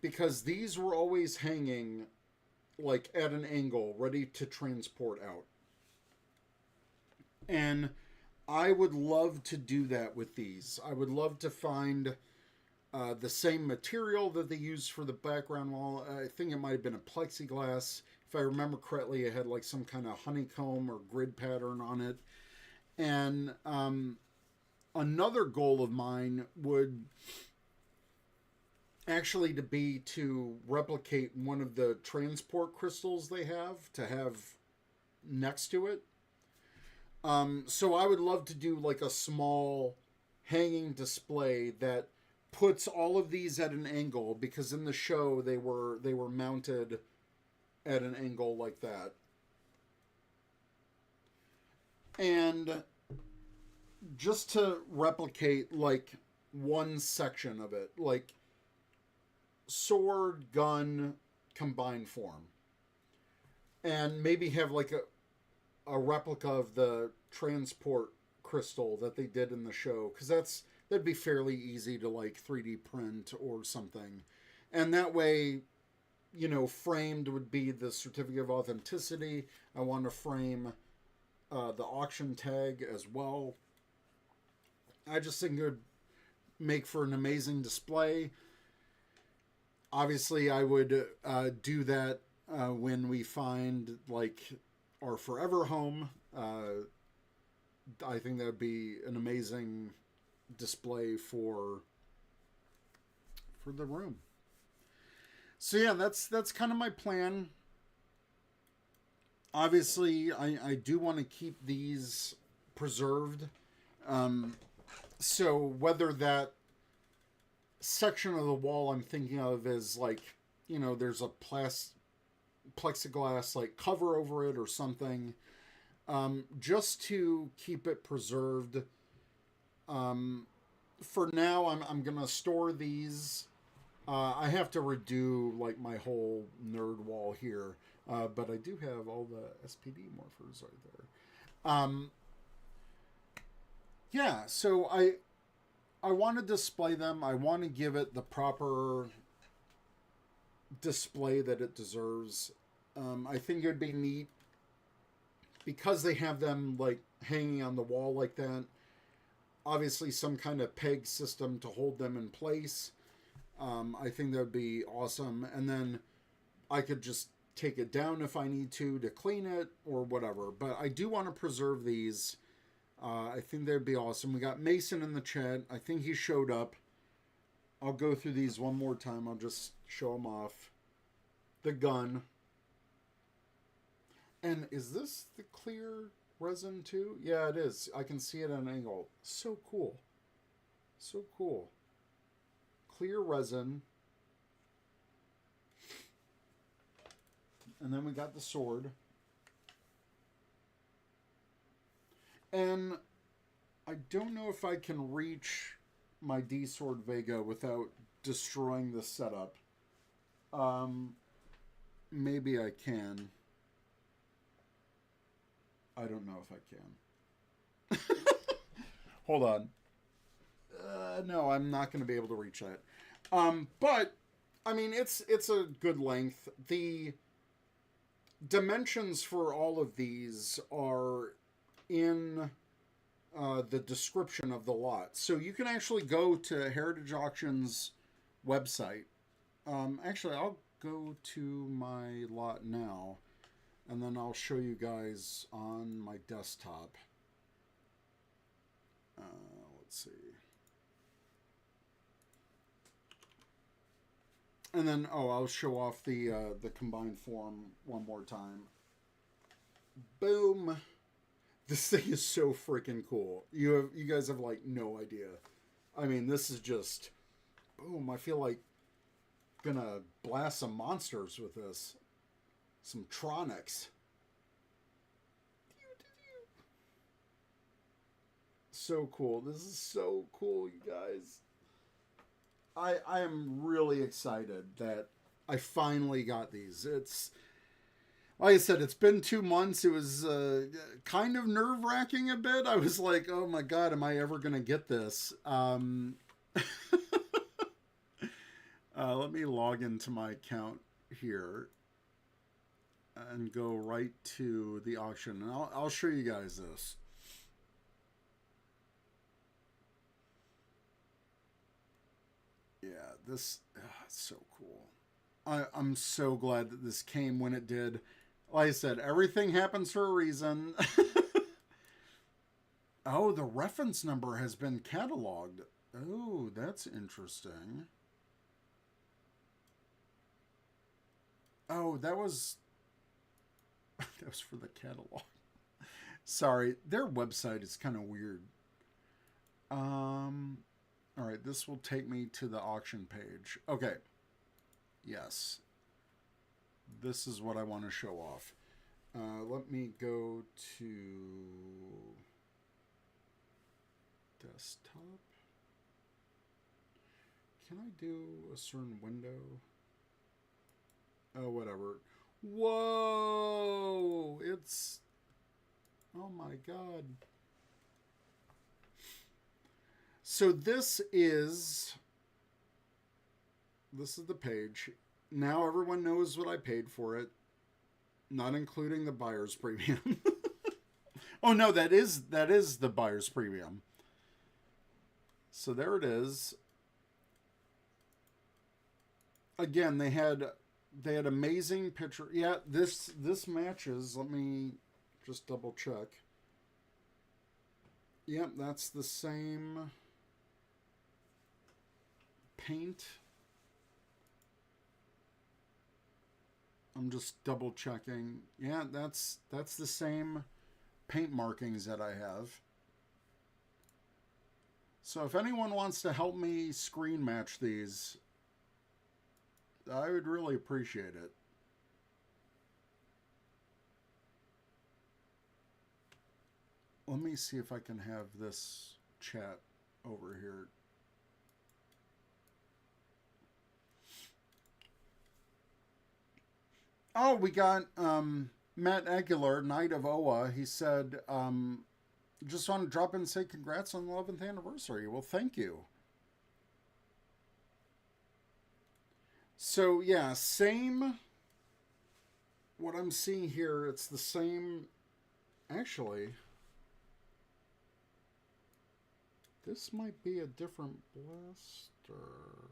Speaker 1: because these were always hanging like at an angle, ready to transport out. And I would love to do that with these. I would love to find the same material that they used for the background wall. I think it might have been a plexiglass. If I remember correctly, it had like some kind of honeycomb or grid pattern on it. And another goal of mine would actually to replicate one of the transport crystals they have next to it. So I would love to do like a small hanging display that puts all of these at an angle, because in the show they were mounted at an angle like that. And just to replicate like one section of it, like sword gun combined form, and maybe have like a replica of the transport crystal that they did in the show, because that'd be fairly easy to like 3D print or something. And that way, framed would be the certificate of authenticity. I want to frame the auction tag as well. I just think it would make for an amazing display. Obviously, I would do that when we find like our forever home. I think that would be an amazing display for the room. So yeah, that's kind of my plan. Obviously, I do want to keep these preserved. So whether that section of the wall I'm thinking of is like, there's a plexiglass like cover over it or something, just to keep it preserved. For now, I'm gonna store these. I have to redo like my whole nerd wall here, but I do have all the SPD morphers right there. Yeah, so I want to display them. I want to give it the proper display that it deserves. I think it would be neat because they have them like hanging on the wall like that. Obviously, some kind of peg system to hold them in place. I think that would be awesome. And then I could just take it down if I need to clean it or whatever. But I do want to preserve these. I think they'd be awesome. We got Mason in the chat. I think he showed up. I'll go through these one more time. I'll just show them off. The gun. And is this the clear resin too? Yeah, it is. I can see it at an angle. So cool. So cool. Clear resin. And then we got the sword. And I don't know if I can reach my D-Sword Vega without destroying the setup. Maybe I can. I don't know if I can. Hold on. No, I'm not going to be able to reach that. But, I mean, it's a good length. The dimensions for all of these are in the description of the lot. So you can actually go to Heritage Auctions website. Actually, I'll go to my lot now, and then I'll show you guys on my desktop. Let's see. And then, I'll show off the combined form one more time. Boom. This thing is so freaking cool. You guys have like no idea. I mean, this is just boom. I feel like gonna blast some monsters with this. Some Tronics. So cool. This is so cool, you guys. I am really excited that I finally got these. It's, like I said, it's been 2 months. It was kind of nerve-wracking a bit. I was like, oh my god, am I ever going to get this? Let me log into my account here and go right to the auction. And I'll show you guys this. Yeah, this it's so cool. I'm so glad that this came when it did. Like I said, everything happens for a reason. Oh, the reference number has been cataloged. Oh, that's interesting. Oh, that was that was for the catalog. Sorry, their website is kind of weird. All right, this will take me to the auction page. Okay, yes, this is what I want to show off. Let me go to desktop. Can I do a certain window? Oh, whatever. Whoa! It's... Oh my god. So this is the page. Now everyone knows what I paid for it, not including the buyer's premium. Oh no, that is the buyer's premium. So there it is. Again, they had amazing picture. Yeah, this matches. Let me just double check. Yep, that's the same paint. I'm just double checking. Yeah, that's the same paint markings that I have. So if anyone wants to help me screen match these, I would really appreciate it. Let me see if I can have this chat over here. Oh, we got Matt Aguilar, Knight of Oa. He said, just want to drop in and say congrats on the 11th anniversary. Well, thank you. So, yeah, same. What I'm seeing here, it's the same. Actually, this might be a different blaster.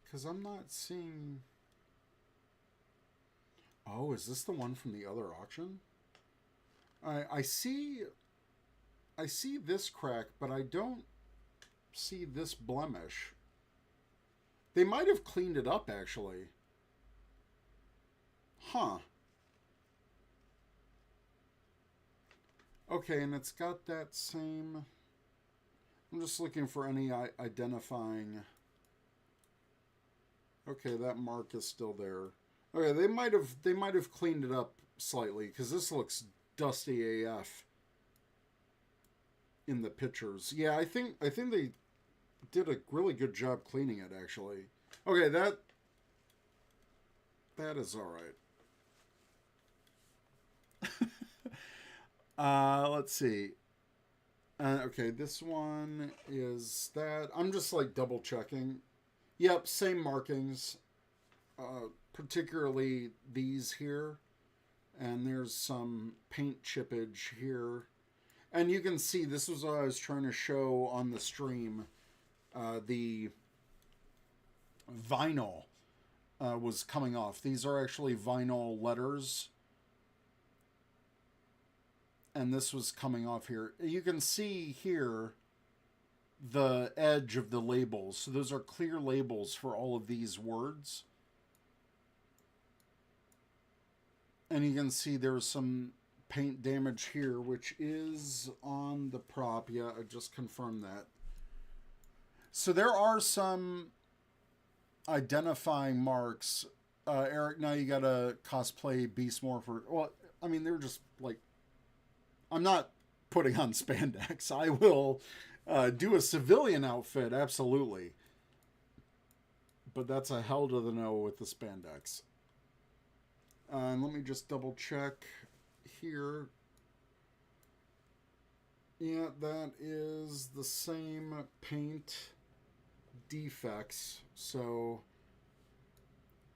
Speaker 1: Because I'm not seeing... Oh, is this the one from the other auction? I see this crack, but I don't see this blemish. They might have cleaned it up, actually. Huh. Okay, and it's got that same... I'm just looking for any identifying... Okay, that mark is still there. Okay, they might have cleaned it up slightly, because this looks dusty AF in the pictures. Yeah, I think they did a really good job cleaning it, actually. Okay, that is all right. Let's see. Okay, this one is that. I'm just like double checking. Yep, same markings. Particularly these here. And there's some paint chippage here. And you can see, this was what I was trying to show on the stream. The vinyl was coming off. These are actually vinyl letters. And this was coming off here. You can see here the edge of the labels. So those are clear labels for all of these words. And you can see there's some paint damage here, which is on the prop. Yeah, I just confirmed that. So there are some identifying marks. Eric, now you gotta cosplay Beast Morpher. Well, I mean, they're just like... I'm not putting on spandex. I will do a civilian outfit, absolutely. But that's a hell to the no with the spandex. And let me just double check here. Yeah, that is the same paint defects. So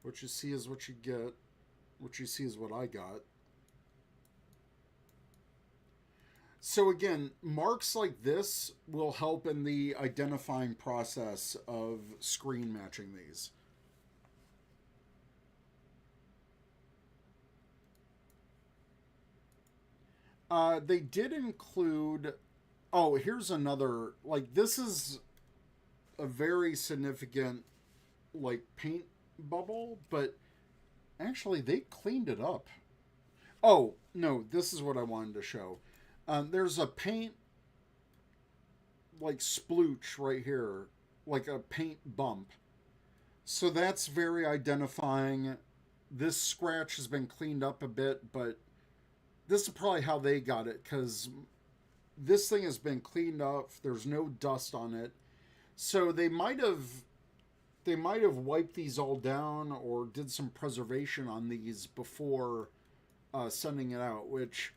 Speaker 1: what you see is what you get. What you see is what I got. So again, marks like this will help in the identifying process of screen matching these. They did include... Oh, here's another... Like, this is a very significant, like, paint bubble, but actually they cleaned it up. Oh, no, this is what I wanted to show. There's a paint, like, splooch right here, like a paint bump. So that's very identifying. This scratch has been cleaned up a bit, but this is probably how they got it, because this thing has been cleaned up. There's no dust on it. So they might have wiped these all down or did some preservation on these before sending it out, which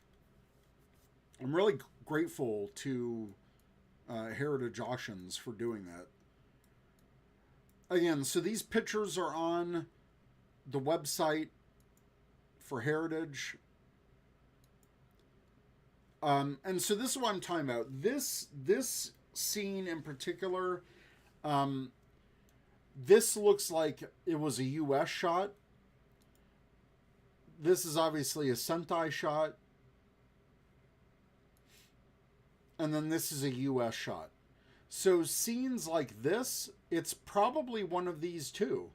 Speaker 1: I'm really grateful to Heritage Auctions for doing that. Again, so these pictures are on the website for Heritage. And so this is what I'm talking about. This scene in particular, this looks like it was a U.S. shot. This is obviously a Sentai shot. And then this is a U.S. shot. So scenes like this, it's probably one of these two.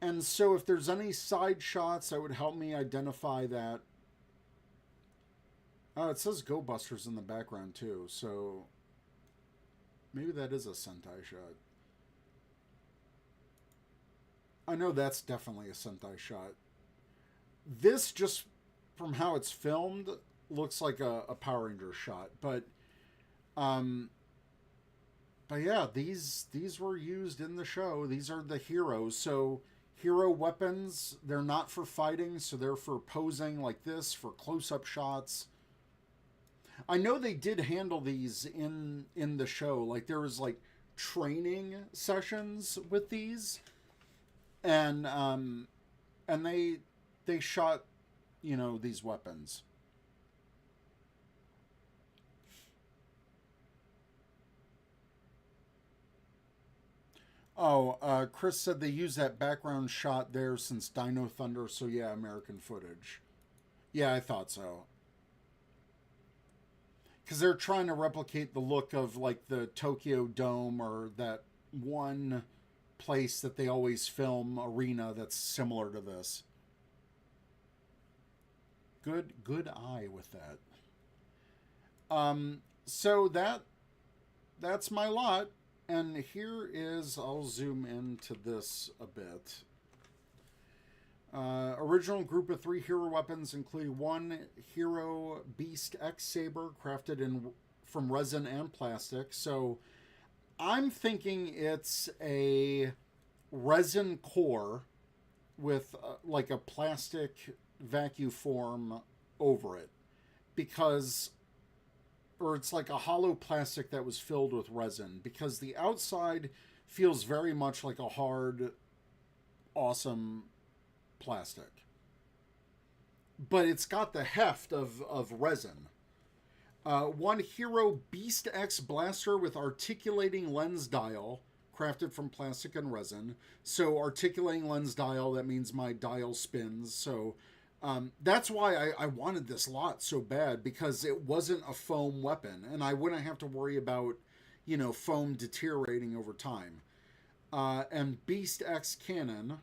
Speaker 1: And so if there's any side shots that would help me identify that. Oh, it says Go Busters in the background too. So maybe that is a Sentai shot. I know that's definitely a Sentai shot. This, just from how it's filmed, looks like a Power Ranger shot. But yeah, these were used in the show. These are the heroes. So hero weapons, they're not for fighting, so they're for posing like this, for close-up shots. I know they did handle these in the show. Like, there was like training sessions with these, and they shot, these weapons. Oh, Chris said they use that background shot there since Dino Thunder, so yeah, American footage. Yeah, I thought so. Because they're trying to replicate the look of, like, the Tokyo Dome, or that one place that they always film arena that's similar to this. Good eye with that. So that's my lot. And here is, I'll zoom into this a bit. Original group of 3 hero weapons include 1 Hero Beast X Saber crafted from resin and plastic. So I'm thinking it's a resin core with like a plastic vacuum form over it, or it's like a hollow plastic that was filled with resin, because the outside feels very much like a hard, awesome plastic. But it's got the heft of resin. 1 Hero Beast X Blaster with articulating lens dial, crafted from plastic and resin. So articulating lens dial, that means my dial spins. So that's why I wanted this lot so bad, because it wasn't a foam weapon, and I wouldn't have to worry about, foam deteriorating over time. And Beast X Cannon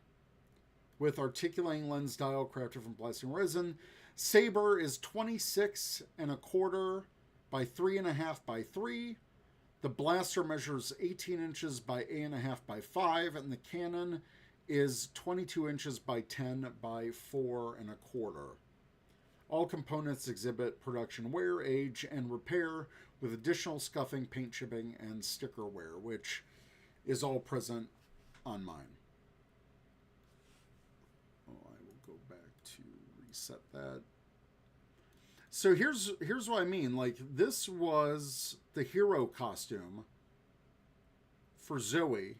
Speaker 1: with articulating lens dial, crafted from plastic and resin. Saber is 26.25 by 3.5 by 3. The blaster measures 18 inches by 8.5 by 5, and the cannon is 22 inches by 10 by 4.25. All components exhibit production wear, age, and repair, with additional scuffing, paint chipping, and sticker wear, which is all present on mine. Oh, I will go back to reset that. So here's what I mean. Like, this was the hero costume for Zoe.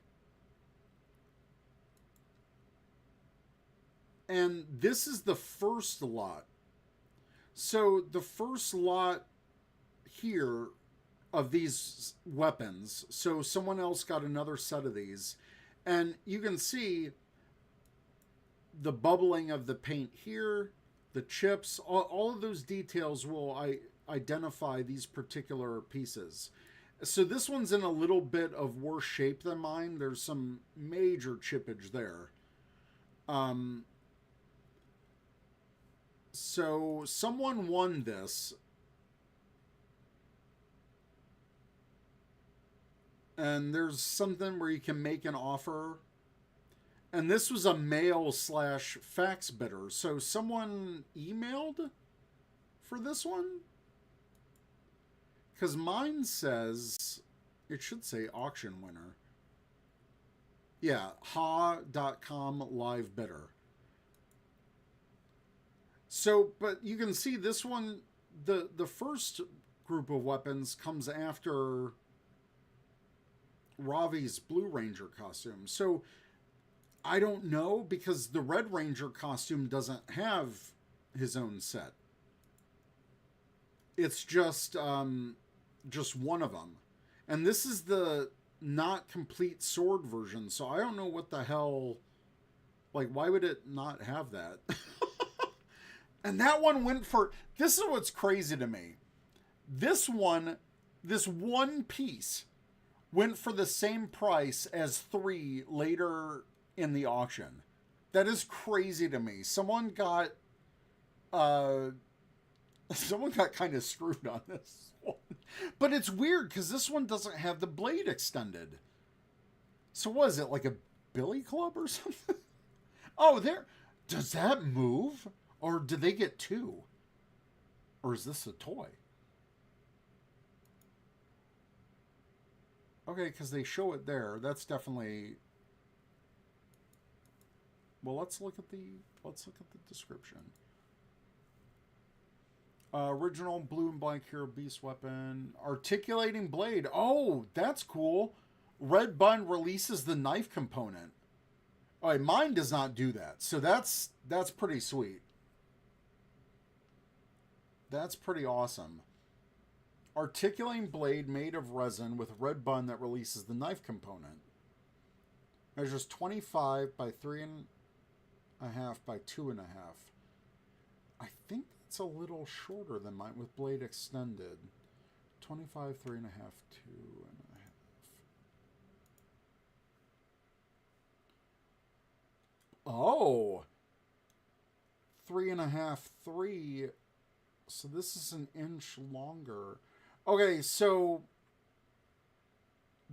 Speaker 1: And this is the first lot. So the first lot here of these weapons. So someone else got another set of these. And you can see the bubbling of the paint here, the chips, all of those details will identify these particular pieces. So this one's in a little bit of worse shape than mine. There's some major chippage there. Um, so someone won this, and there's something where you can make an offer. And this was a mail slash fax bidder. So someone emailed for this one? Because mine says, it should say auction winner. Yeah, ha.com live bidder. So, but you can see this one, the first group of weapons comes after Ravi's Blue Ranger costume. So I don't know, because the Red Ranger costume doesn't have his own set. It's just one of them. And this is the not complete sword version, so I don't know what the hell, like, why would it not have that? And that one went for, this is what's crazy to me. This one piece went for the same price as 3 later in the auction. That is crazy to me. Someone got kind of screwed on this one. But it's weird because this one doesn't have the blade extended. So what is it, like a billy club or something? Oh, there. Does that move? Or do they get 2? Or is this a toy? Okay, because they show it there. That's definitely... Well, let's look at the description. Original blue and black hero beast weapon. Articulating blade. Oh, that's cool. Red button releases the knife component. All right, mine does not do that. So that's pretty sweet. That's pretty awesome. Articulating blade made of resin with red button that releases the knife component. Measures 25 by 3.5 by 2.5. I think it's a little shorter than mine with blade extended. 25, 3.5, 2.5. Oh, 3.5, 3. So this is an inch longer. Okay, so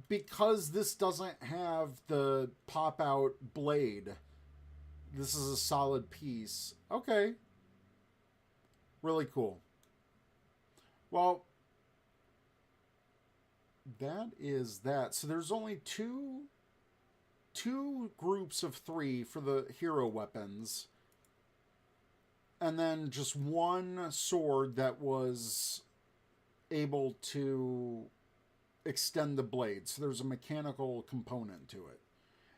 Speaker 1: because this doesn't have the pop out blade, this is a solid piece. Okay. Really cool. Well, that is that. So there's only two groups of 3 for the hero weapons. And then just one sword that was able to extend the blade. So there's a mechanical component to it.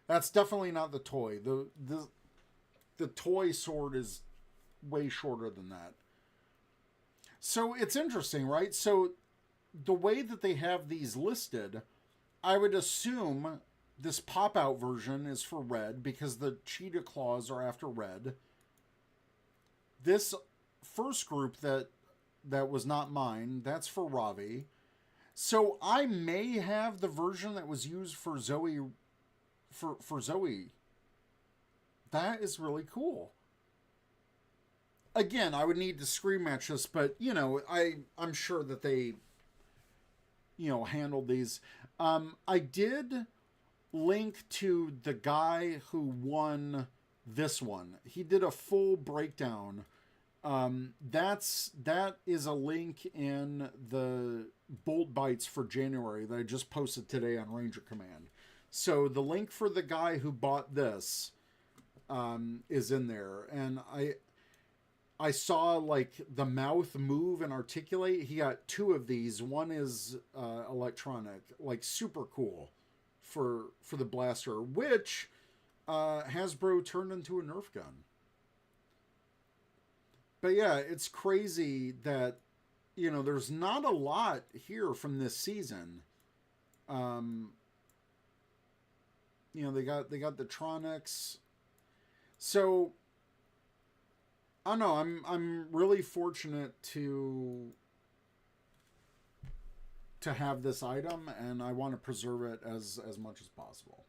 Speaker 1: That's definitely not the toy. The toy sword is way shorter than that. So it's interesting, right? So the way that they have these listed, I would assume this pop-out version is for red because the cheetah claws are after red. This first group that was not mine, that's for Ravi. So I may have the version that was used for Zoe. For Zoe. That is really cool. Again, I would need to screen match this, but I'm sure that they handled these. I did link to the guy who won this one. He did a full breakdown. That is a link in the Bolt Bites for January that I just posted today on Ranger Command. So the link for the guy who bought this is in there, and I saw like the mouth move and articulate. He got 2 of these. One is electronic, like super cool for the blaster, which Hasbro turned into a Nerf gun. But yeah, it's crazy that there's not a lot here from this season. They got the Tronics. So I don't know, I'm really fortunate to to have this item, and I want to preserve it as much as possible.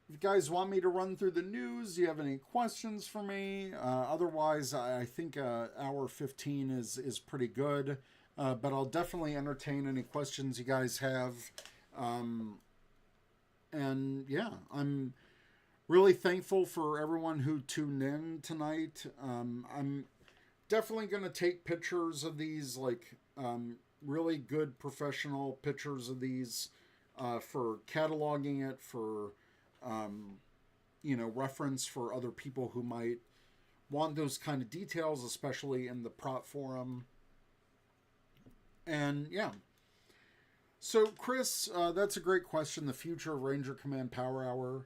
Speaker 1: If you guys want me to run through the news, do you have any questions for me? Otherwise, I think hour 15 is pretty good. But I'll definitely entertain any questions you guys have. And yeah, I'm really thankful for everyone who tuned in tonight. I'm definitely going to take pictures of these, like really good professional pictures of these for cataloging it, for reference for other people who might want those kind of details, especially in the prop forum. And yeah. So, Chris, that's a great question. The future of Ranger Command Power Hour.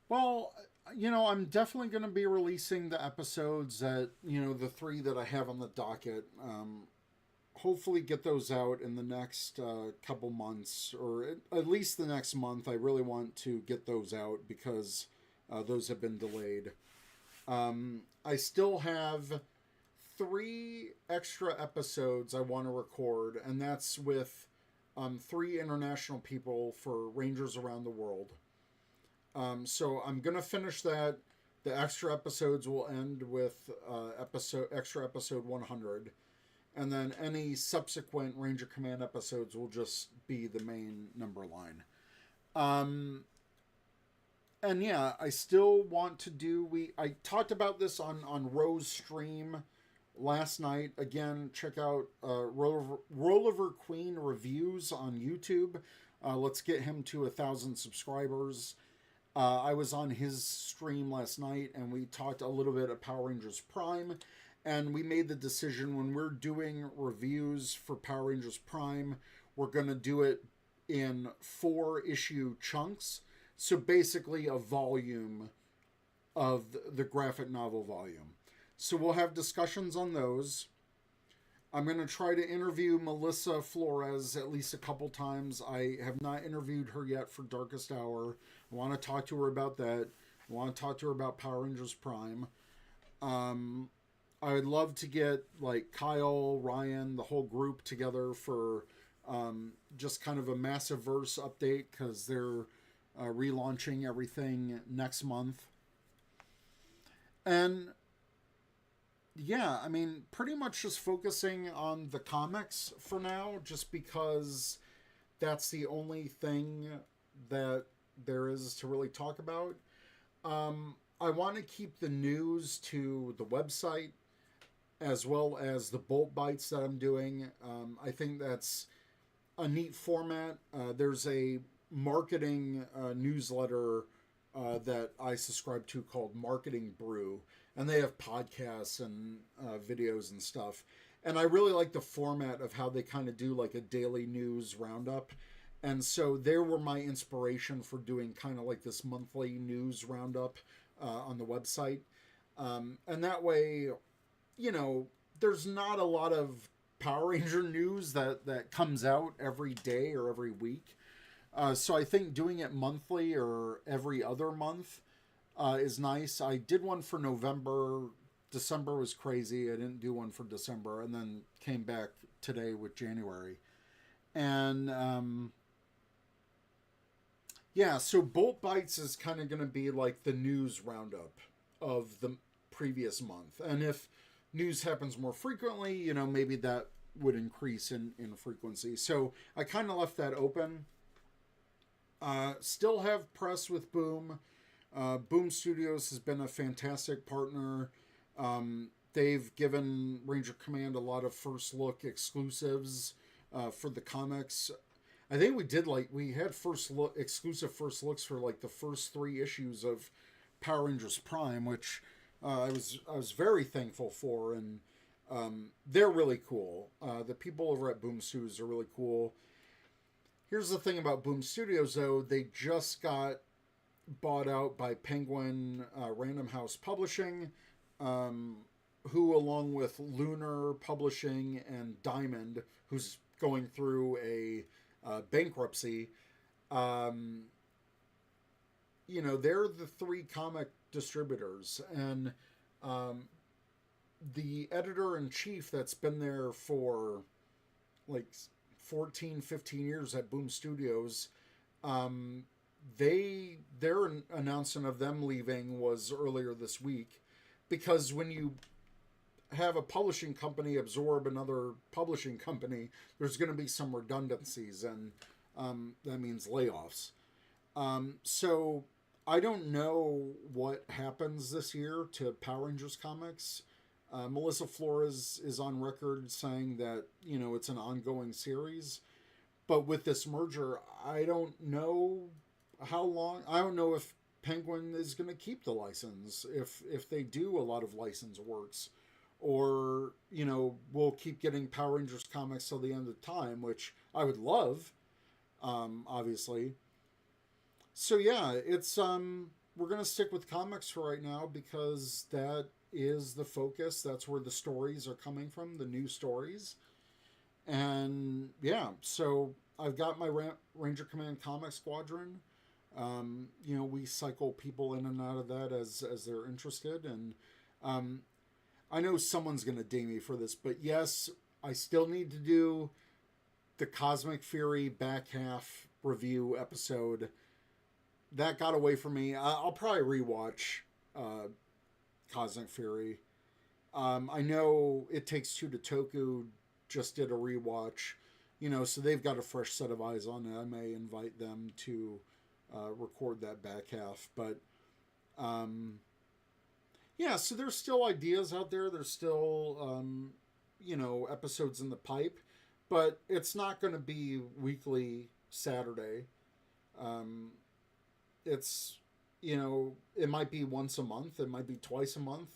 Speaker 1: Well, I'm definitely going to be releasing the episodes that, the 3 that I have on the docket. Hopefully get those out in the next couple months, or at least the next month. I really want to get those out because those have been delayed. I still have 3 extra episodes I want to record, and that's with 3 international people for Rangers around the world. So I'm going to finish that. The extra episodes will end with extra episode 100. And then any subsequent Ranger Command episodes will just be the main number line. And yeah, I still want to do... I talked about this on Rose's stream last night. Again, check out Rollover Queen Reviews on YouTube. Let's get him to 1,000 subscribers. I was on his stream last night, and we talked a little bit of Power Rangers Prime. And we made the decision when we're doing reviews for Power Rangers Prime, we're going to do it in 4-issue chunks. So basically a volume of the graphic novel volume. So we'll have discussions on those. I'm going to try to interview Melissa Flores at least a couple times. I have not interviewed her yet for Darkest Hour. I want to talk to her about that. I want to talk to her about Power Rangers Prime. I would love to get like Kyle, Ryan, the whole group together for just kind of a massive verse update, because they're relaunching everything next month. And yeah, I mean, pretty much just focusing on the comics for now, just because that's the only thing that there is to really talk about. I want to keep the news to the website, as well as the Bolt Bites that I'm doing. I think that's a neat format. There's a marketing newsletter that I subscribe to called Marketing Brew, and they have podcasts and videos and stuff. And I really like the format of how they kind of do like a daily news roundup. And so they were my inspiration for doing kind of like this monthly news roundup on the website. And that way, there's not a lot of Power Ranger news that comes out every day or every week. So I think doing it monthly or every other month is nice. I did one for November. December was crazy. I didn't do one for December, and then came back today with January. And yeah, so Bolt Bites is kind of going to be like the news roundup of the previous month. And if news happens more frequently, maybe that would increase in frequency. So I kind of left that open. Still have press with Boom. Boom Studios has been a fantastic partner. They've given Ranger Command a lot of first look exclusives for the comics. I think we had exclusive first looks for like the first 3 issues of Power Rangers Prime, which I was very thankful for, and they're really cool. The people over at Boom Studios are really cool. Here's the thing about Boom Studios, though. They just got bought out by Penguin Random House Publishing, who, along with Lunar Publishing and Diamond, who's going through a bankruptcy, they're the 3 comic distributors. And The editor-in-chief that's been there for like 14, 15 years at Boom Studios, um, their announcement of them leaving was earlier this week, because when you have a publishing company absorb another publishing company, there's going to be some redundancies, and that means layoffs. So I don't know what happens this year to Power Rangers comics. Melissa Flores is on record saying that, it's an ongoing series. But with this merger, I don't know how long. I don't know if Penguin is going to keep the license, if they do a lot of license works, or we'll keep getting Power Rangers comics till the end of time, which I would love, obviously. So yeah, it's we're gonna stick with comics for right now because that is the focus. That's where the stories are coming from, the new stories. And yeah, so I've got my Ranger Command Comic Squadron. We cycle people in and out of that as they're interested, and um, I know someone's gonna ding me for this, but yes, I still need to do the Cosmic Fury back half review episode. That got away from me. I'll probably rewatch Cosmic Fury. I know It Takes Two to Toku just did a rewatch, so they've got a fresh set of eyes on it. I may invite them to record that back half. But yeah, so there's still ideas out there. There's still, episodes in the pipe, but it's not going to be weekly Saturday. It's, it might be once a month. It might be twice a month.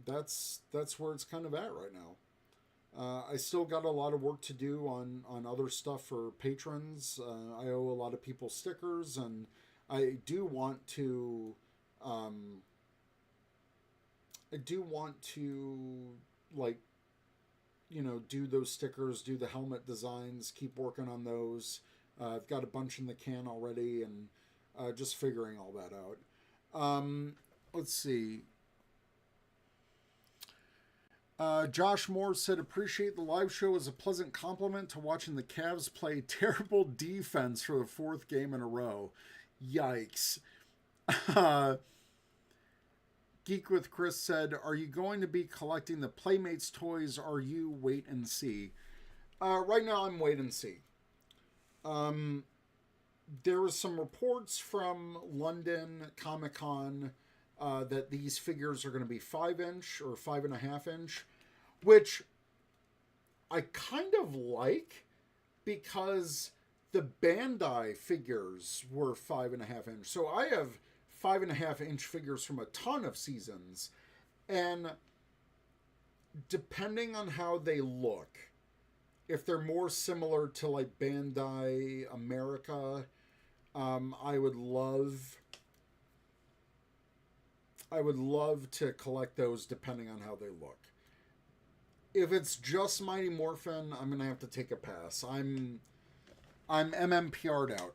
Speaker 1: That's where it's kind of at right now. I still got a lot of work to do on other stuff for patrons. I owe a lot of people stickers, and I do want to, like, do those stickers, do the helmet designs, keep working on those. I've got a bunch in the can already, and just figuring all that out. Let's see. Josh Moore said, appreciate the live show as a pleasant compliment to watching the Cavs play terrible defense for the fourth game in a row. Yikes. Geek with Chris said, are you going to be collecting the Playmates toys? Or are you wait and see? Right now I'm wait and see. There was some reports from London Comic Con that these figures are going to be 5-inch or 5.5-inch, which I kind of like, because the Bandai figures were 5.5-inch. So I have 5.5-inch figures from a ton of seasons, and depending on how they look, if they're more similar to like Bandai America, I would love to collect those depending on how they look. If it's just Mighty Morphin, I'm gonna have to take a pass. I'm MMPR'd out.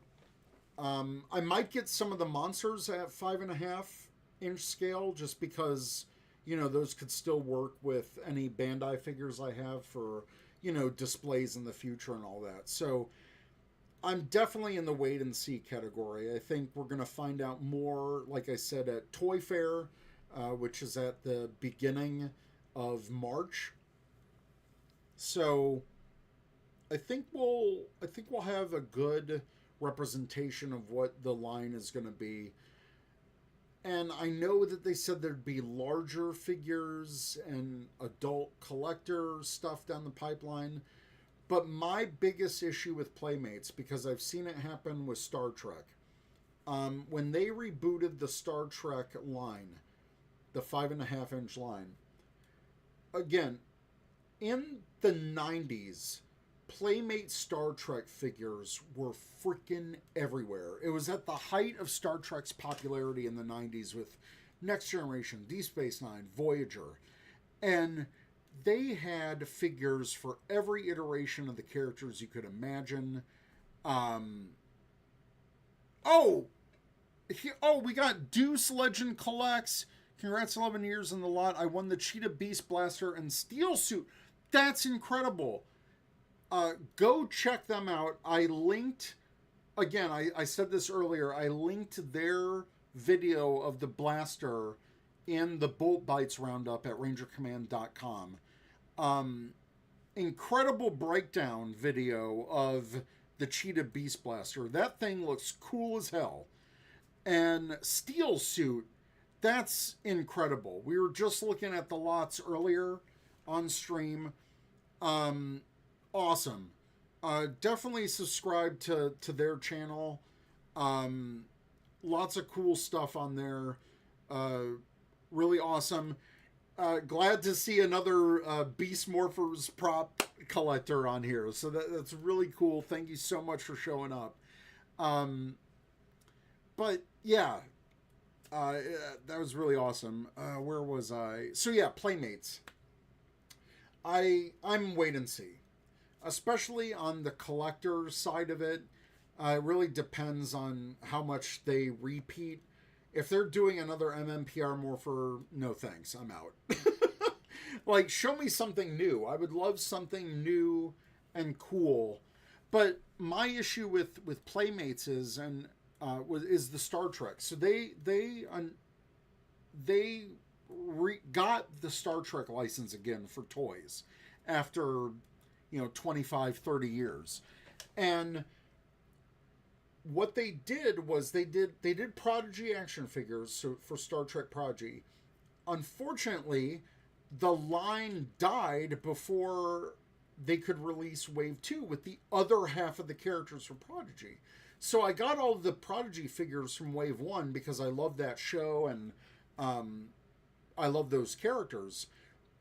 Speaker 1: I might get some of the monsters at 5.5-inch scale, just because those could still work with any Bandai figures I have for displays in the future and all that. So I'm definitely in the wait and see category. I think we're going to find out more, like I said, at Toy Fair, which is at the beginning of March. So I think we'll have a good representation of what the line is going to be. And I know that they said there'd be larger figures and adult collector stuff down the pipeline. But my biggest issue with Playmates, because I've seen it happen with Star Trek, when they rebooted the Star Trek line, the 5.5-inch line, again, in the 90s, Playmate Star Trek figures were freaking everywhere. It was at the height of Star Trek's popularity in the 90s with Next Generation, Deep Space Nine, Voyager. And they had figures for every iteration of the characters you could imagine. We got Deuce Legend Collects, Congrats, 11 years in the lot. I won the Cheetah Beast Blaster and Steel Suit. That's incredible. Go check them out. I linked, again, I said this earlier, I linked their video of the blaster in the Bolt Bites roundup at rangercommand.com. Incredible breakdown video of the Cheetah Beast Blaster. That thing looks cool as hell. And Steel Suit, that's incredible. We were just looking at the lots earlier on stream. Awesome. Definitely subscribe to their channel. Lots of cool stuff on there. Really awesome. Glad to see another Beast Morphers prop collector on here. So that's really cool. Thank you so much for showing up. But yeah, that was really awesome. Where was I? So yeah, Playmates. I'm wait and see. Especially on the collector side of it. It really depends on how much they repeat. If they're doing another MMPR Morpher, no thanks, I'm out. Like, show me something new. I would love something new and cool. But my issue with Playmates is the Star Trek. So they got the Star Trek license again for toys after 25, 30 years. And what they did was they did Prodigy action figures, so for Star Trek Prodigy. Unfortunately, the line died before they could release Wave 2 with the other half of the characters from Prodigy. So I got all of the Prodigy figures from Wave 1 because I love that show and I love those characters.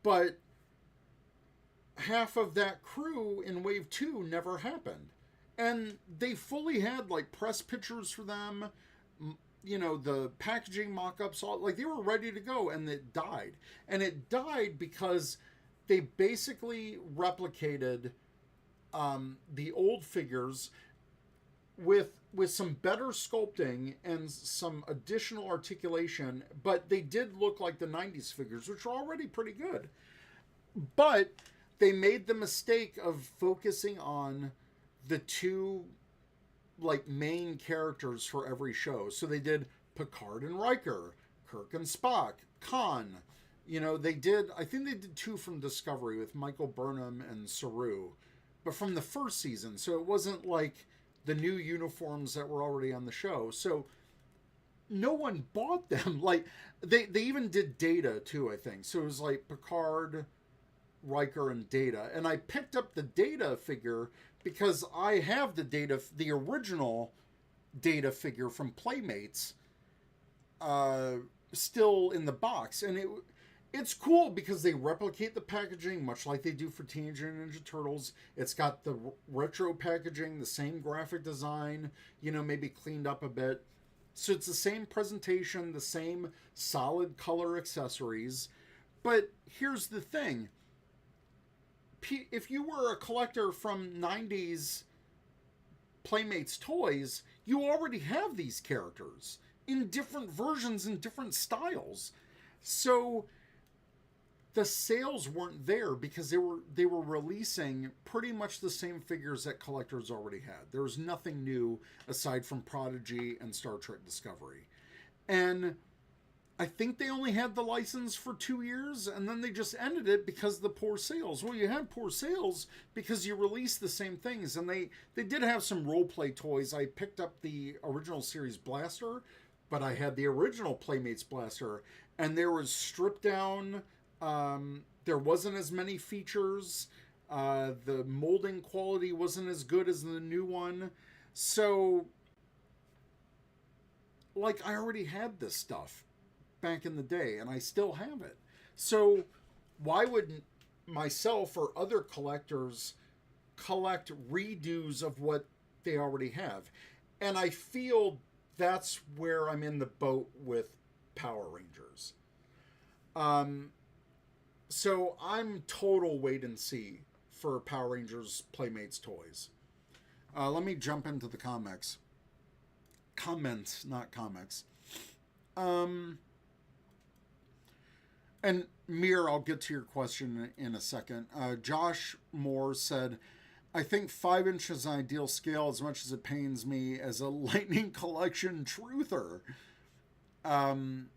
Speaker 1: But half of that crew in Wave 2 never happened. And they fully had like press pictures for them, the packaging mock-ups, all like they were ready to go, and it died. And it died because they basically replicated the old figures with some better sculpting and some additional articulation, but they did look like the 90s figures, which were already pretty good. But they made the mistake of focusing on the two main characters for every show. So they did Picard and Riker, Kirk and Spock, Khan. I think they did 2 from Discovery with Michael Burnham and Saru, but from the first season. So it wasn't like the new uniforms that were already on the show. So no one bought them. Like they even did Data too, I think. So it was like Picard, Riker, and Data. And I picked up the Data figure because I have the original Data figure from Playmates still in the box. And it's cool because they replicate the packaging much like they do for Teenage Mutant Ninja Turtles. It's got the retro packaging, the same graphic design, maybe cleaned up a bit. So it's the same presentation, the same solid color accessories. But here's the thing. If you were a collector from 90s Playmates toys, you already have these characters in different versions and different styles. So the sales weren't there because they were releasing pretty much the same figures that collectors already had. There was nothing new aside from Prodigy and Star Trek Discovery. And I think they only had the license for 2 years, and then they just ended it because of the poor sales. Well, you had poor sales because you released the same things, and they did have some role-play toys. I picked up the original series Blaster, but I had the original Playmates Blaster, and there was stripped down. There wasn't as many features. The molding quality wasn't as good as the new one. So, I already had this stuff back in the day, and I still have it. So why wouldn't myself or other collectors collect redos of what they already have? And I feel that's where I'm in the boat with Power Rangers. So I'm total wait and see for Power Rangers Playmates toys. Let me jump into the comments, not comics. And Mir, I'll get to your question in a second. Josh Moore said, I think 5 inches is an ideal scale as much as it pains me as a Lightning Collection truther. Adam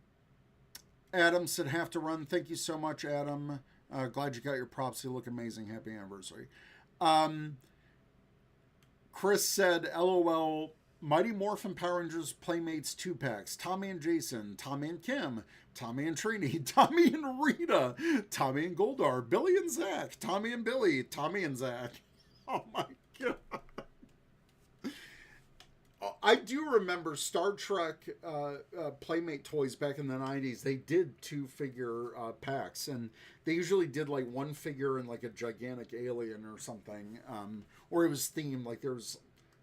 Speaker 1: said, have to run. Thank you so much, Adam. Glad you got your props. You look amazing. Happy anniversary. Chris said, LOL, Mighty Morphin Power Rangers Playmates 2-packs. Tommy and Jason, Tommy and Kim, Tommy and Trini, Tommy and Rita, Tommy and Goldar, Billy and Zach, Tommy and Billy, Tommy and Zach. Oh my God. I do remember Star Trek Playmate toys back in the 90s. They did 2-figure packs, and they usually did like 1 figure and like a gigantic alien or something. Or it was themed, like there was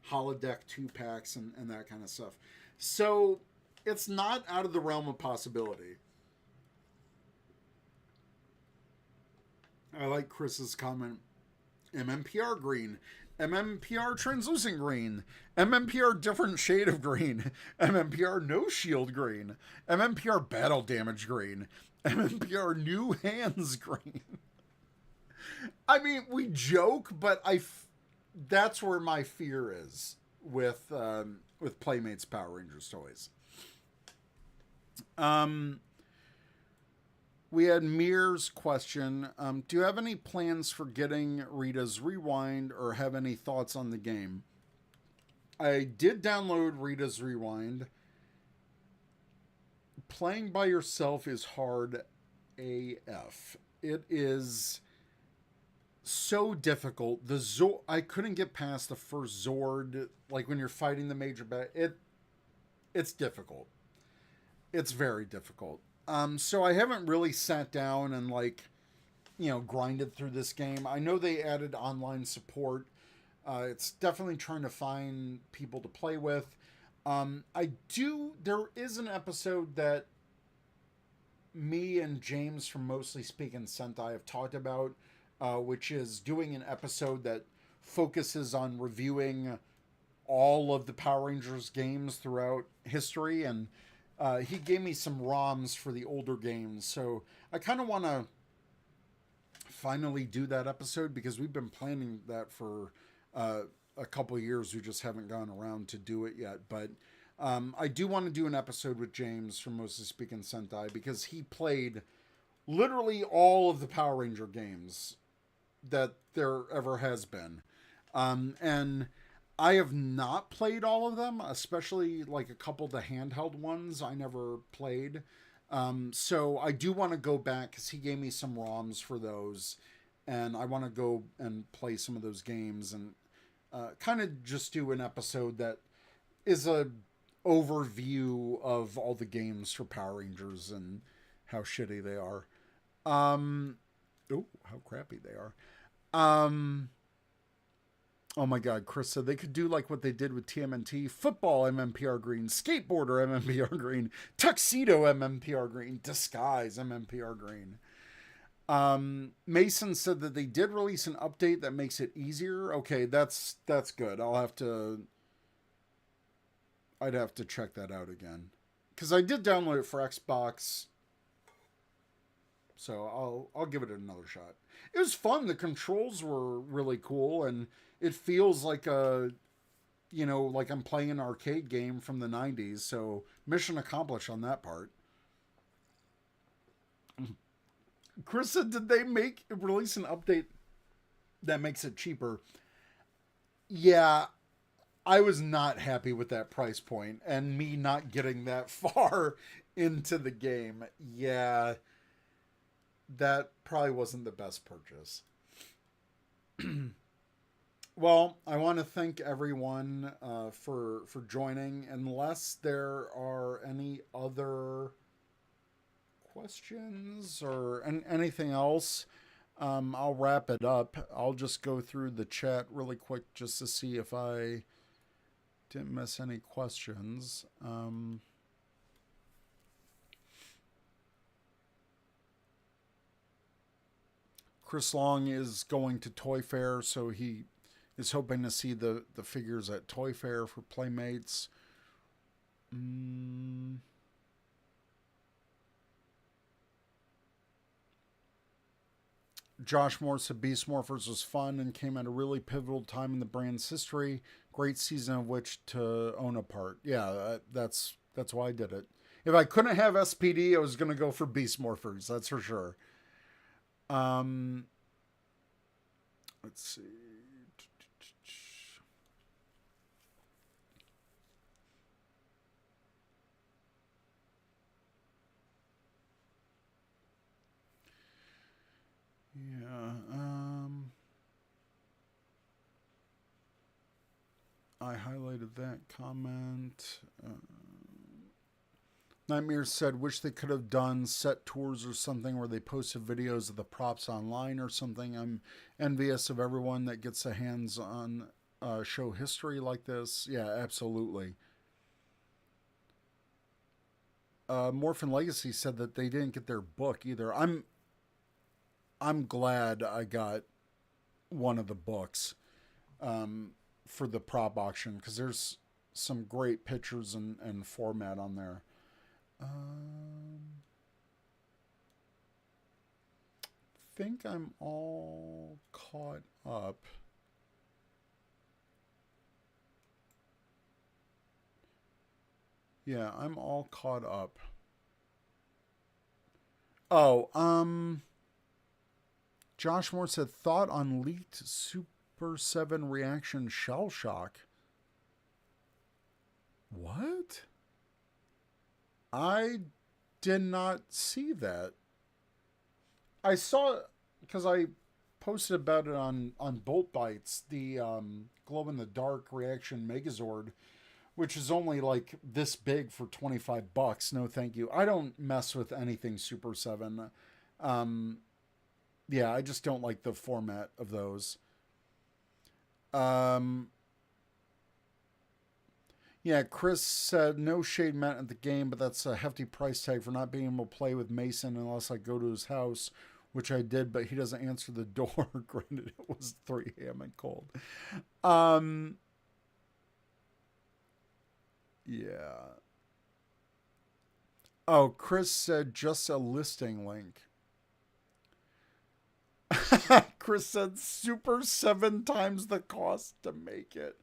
Speaker 1: holodeck 2-packs and that kind of stuff. So it's not out of the realm of possibility. I like Chris's comment. MMPR green, MMPR translucent green, MMPR different shade of green, MMPR no shield green, MMPR battle damage green, MMPR new hands green. I mean, we joke, but that's where my fear is with Playmates Power Rangers toys. We had Mir's question. Do you have any plans for getting Rita's Rewind or have any thoughts on the game? I did download Rita's Rewind. Playing by yourself is hard AF. It is so difficult. I couldn't get past the first Zord. Like when you're fighting the major bad, it's difficult. It's very difficult. So I haven't really sat down and grinded through this game. I know they added online support. It's definitely trying to find people to play with. There is an episode that me and James from Mostly Speaking Sentai have talked about, which is doing an episode that focuses on reviewing all of the Power Rangers games throughout history, and he gave me some ROMs for the older games, so I kind of want to finally do that episode because we've been planning that for a couple of years. We just haven't gone around to do it yet, but I do want to do an episode with James from Mostly Speaking Sentai because he played literally all of the Power Ranger games that there ever has been, and I have not played all of them, especially like a couple of the handheld ones I never played. So I do want to go back because he gave me some ROMs for those, and I want to go and play some of those games and kind of just do an episode that is a overview of all the games for Power Rangers and how shitty they are. How crappy they are. Oh my God, Chris said they could do like what they did with TMNT. Football MMPR green, skateboarder MMPR green, tuxedo MMPR green, disguise MMPR green. Mason said that they did release an update that makes it easier. Okay, that's good. I'd have to check that out again. Because I did download it for Xbox. So I'll give it another shot. It was fun. The controls were really cool, and it feels like like I'm playing an arcade game from the 90s. So mission accomplished on that part. Chris said, did they release an update that makes it cheaper? Yeah, I was not happy with that price point and me not getting that far into the game. Yeah, that probably wasn't the best purchase. Well, I want to thank everyone for joining. Unless there are any other questions or anything else, I'll wrap it up. I'll just go through the chat really quick just to see if I didn't miss any questions. Chris Long is going to Toy Fair, so he is hoping to see the figures at Toy Fair for Playmates. Josh Moore said Beast Morphers was fun and came at a really pivotal time in the brand's history. Great season of which to own a part. Yeah, that's why I did it. If I couldn't have SPD, I was going to go for Beast Morphers. That's for sure. Let's see. Yeah. I highlighted that comment. Nightmare said, wish they could have done set tours or something where they posted videos of the props online or something. I'm envious of everyone that gets a hands-on show history like this. Yeah, absolutely. Morphin Legacy said that they didn't get their book either. I'm glad I got one of the books for the prop auction because there's some great pictures and format on there. Think I'm all caught up. Yeah, I'm all caught up. Oh, Josh Moore said, thought on leaked Super 7 reaction shell shock. What? I did not see that. I saw it because I posted about it on Bolt Bites, the glow in the dark reaction Megazord, which is only like this big for $25. No, thank you. I don't mess with anything Super 7. Yeah, I just don't like the format of those. Yeah, Chris said, no shade meant at the game, but that's a hefty price tag for not being able to play with Mason unless I go to his house, which I did, but he doesn't answer the door. Granted, it was 3 a.m. and cold. Yeah. Oh, Chris said, just a listing link. Chris said, Super 7 times the cost to make it.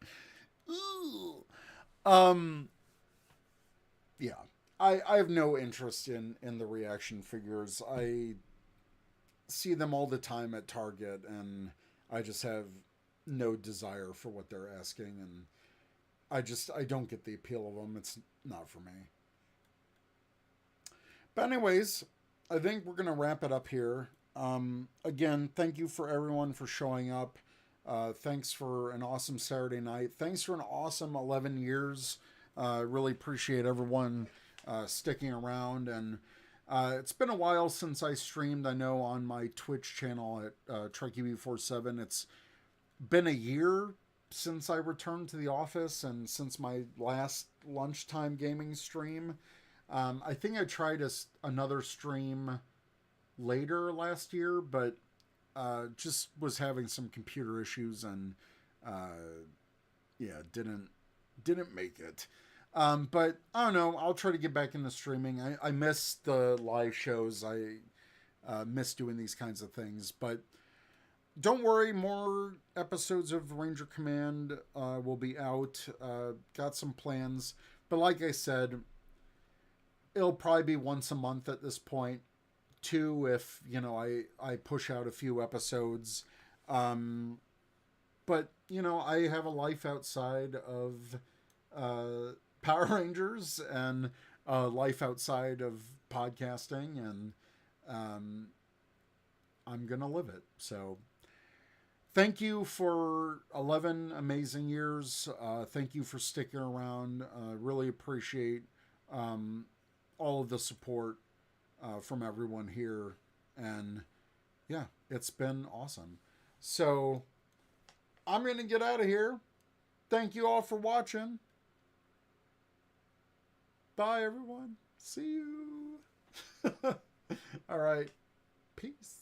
Speaker 1: Ooh. Yeah, I have no interest in the reaction figures. I see them all the time at Target, and I just have no desire for what they're asking, and I don't get the appeal of them. It's not for me. But anyways, I think we're gonna wrap it up here. Again, thank you for everyone for showing up. Thanks for an awesome Saturday night. Thanks for an awesome 11 years. Really appreciate everyone sticking around. And it's been a while since I streamed, I know, on my Twitch channel at TrekkyB47. It's been a year since I returned to the office and since my last lunchtime gaming stream. I think I tried another stream later last year, but just was having some computer issues and yeah, didn't make it. But I don't know. I'll try to get back into streaming. I miss the live shows. I miss doing these kinds of things. But don't worry, more episodes of Ranger Command will be out. Got some plans. But like I said, it'll probably be once a month at this point. 2 if, I push out a few episodes. But, I have a life outside of Power Rangers and a life outside of podcasting, and I'm going to live it. So thank you for 11 amazing years. Thank you for sticking around. Really appreciate all of the support from everyone here. And yeah, it's been awesome. So I'm going to get out of here. Thank you all for watching. Bye, everyone. See you. All right. Peace.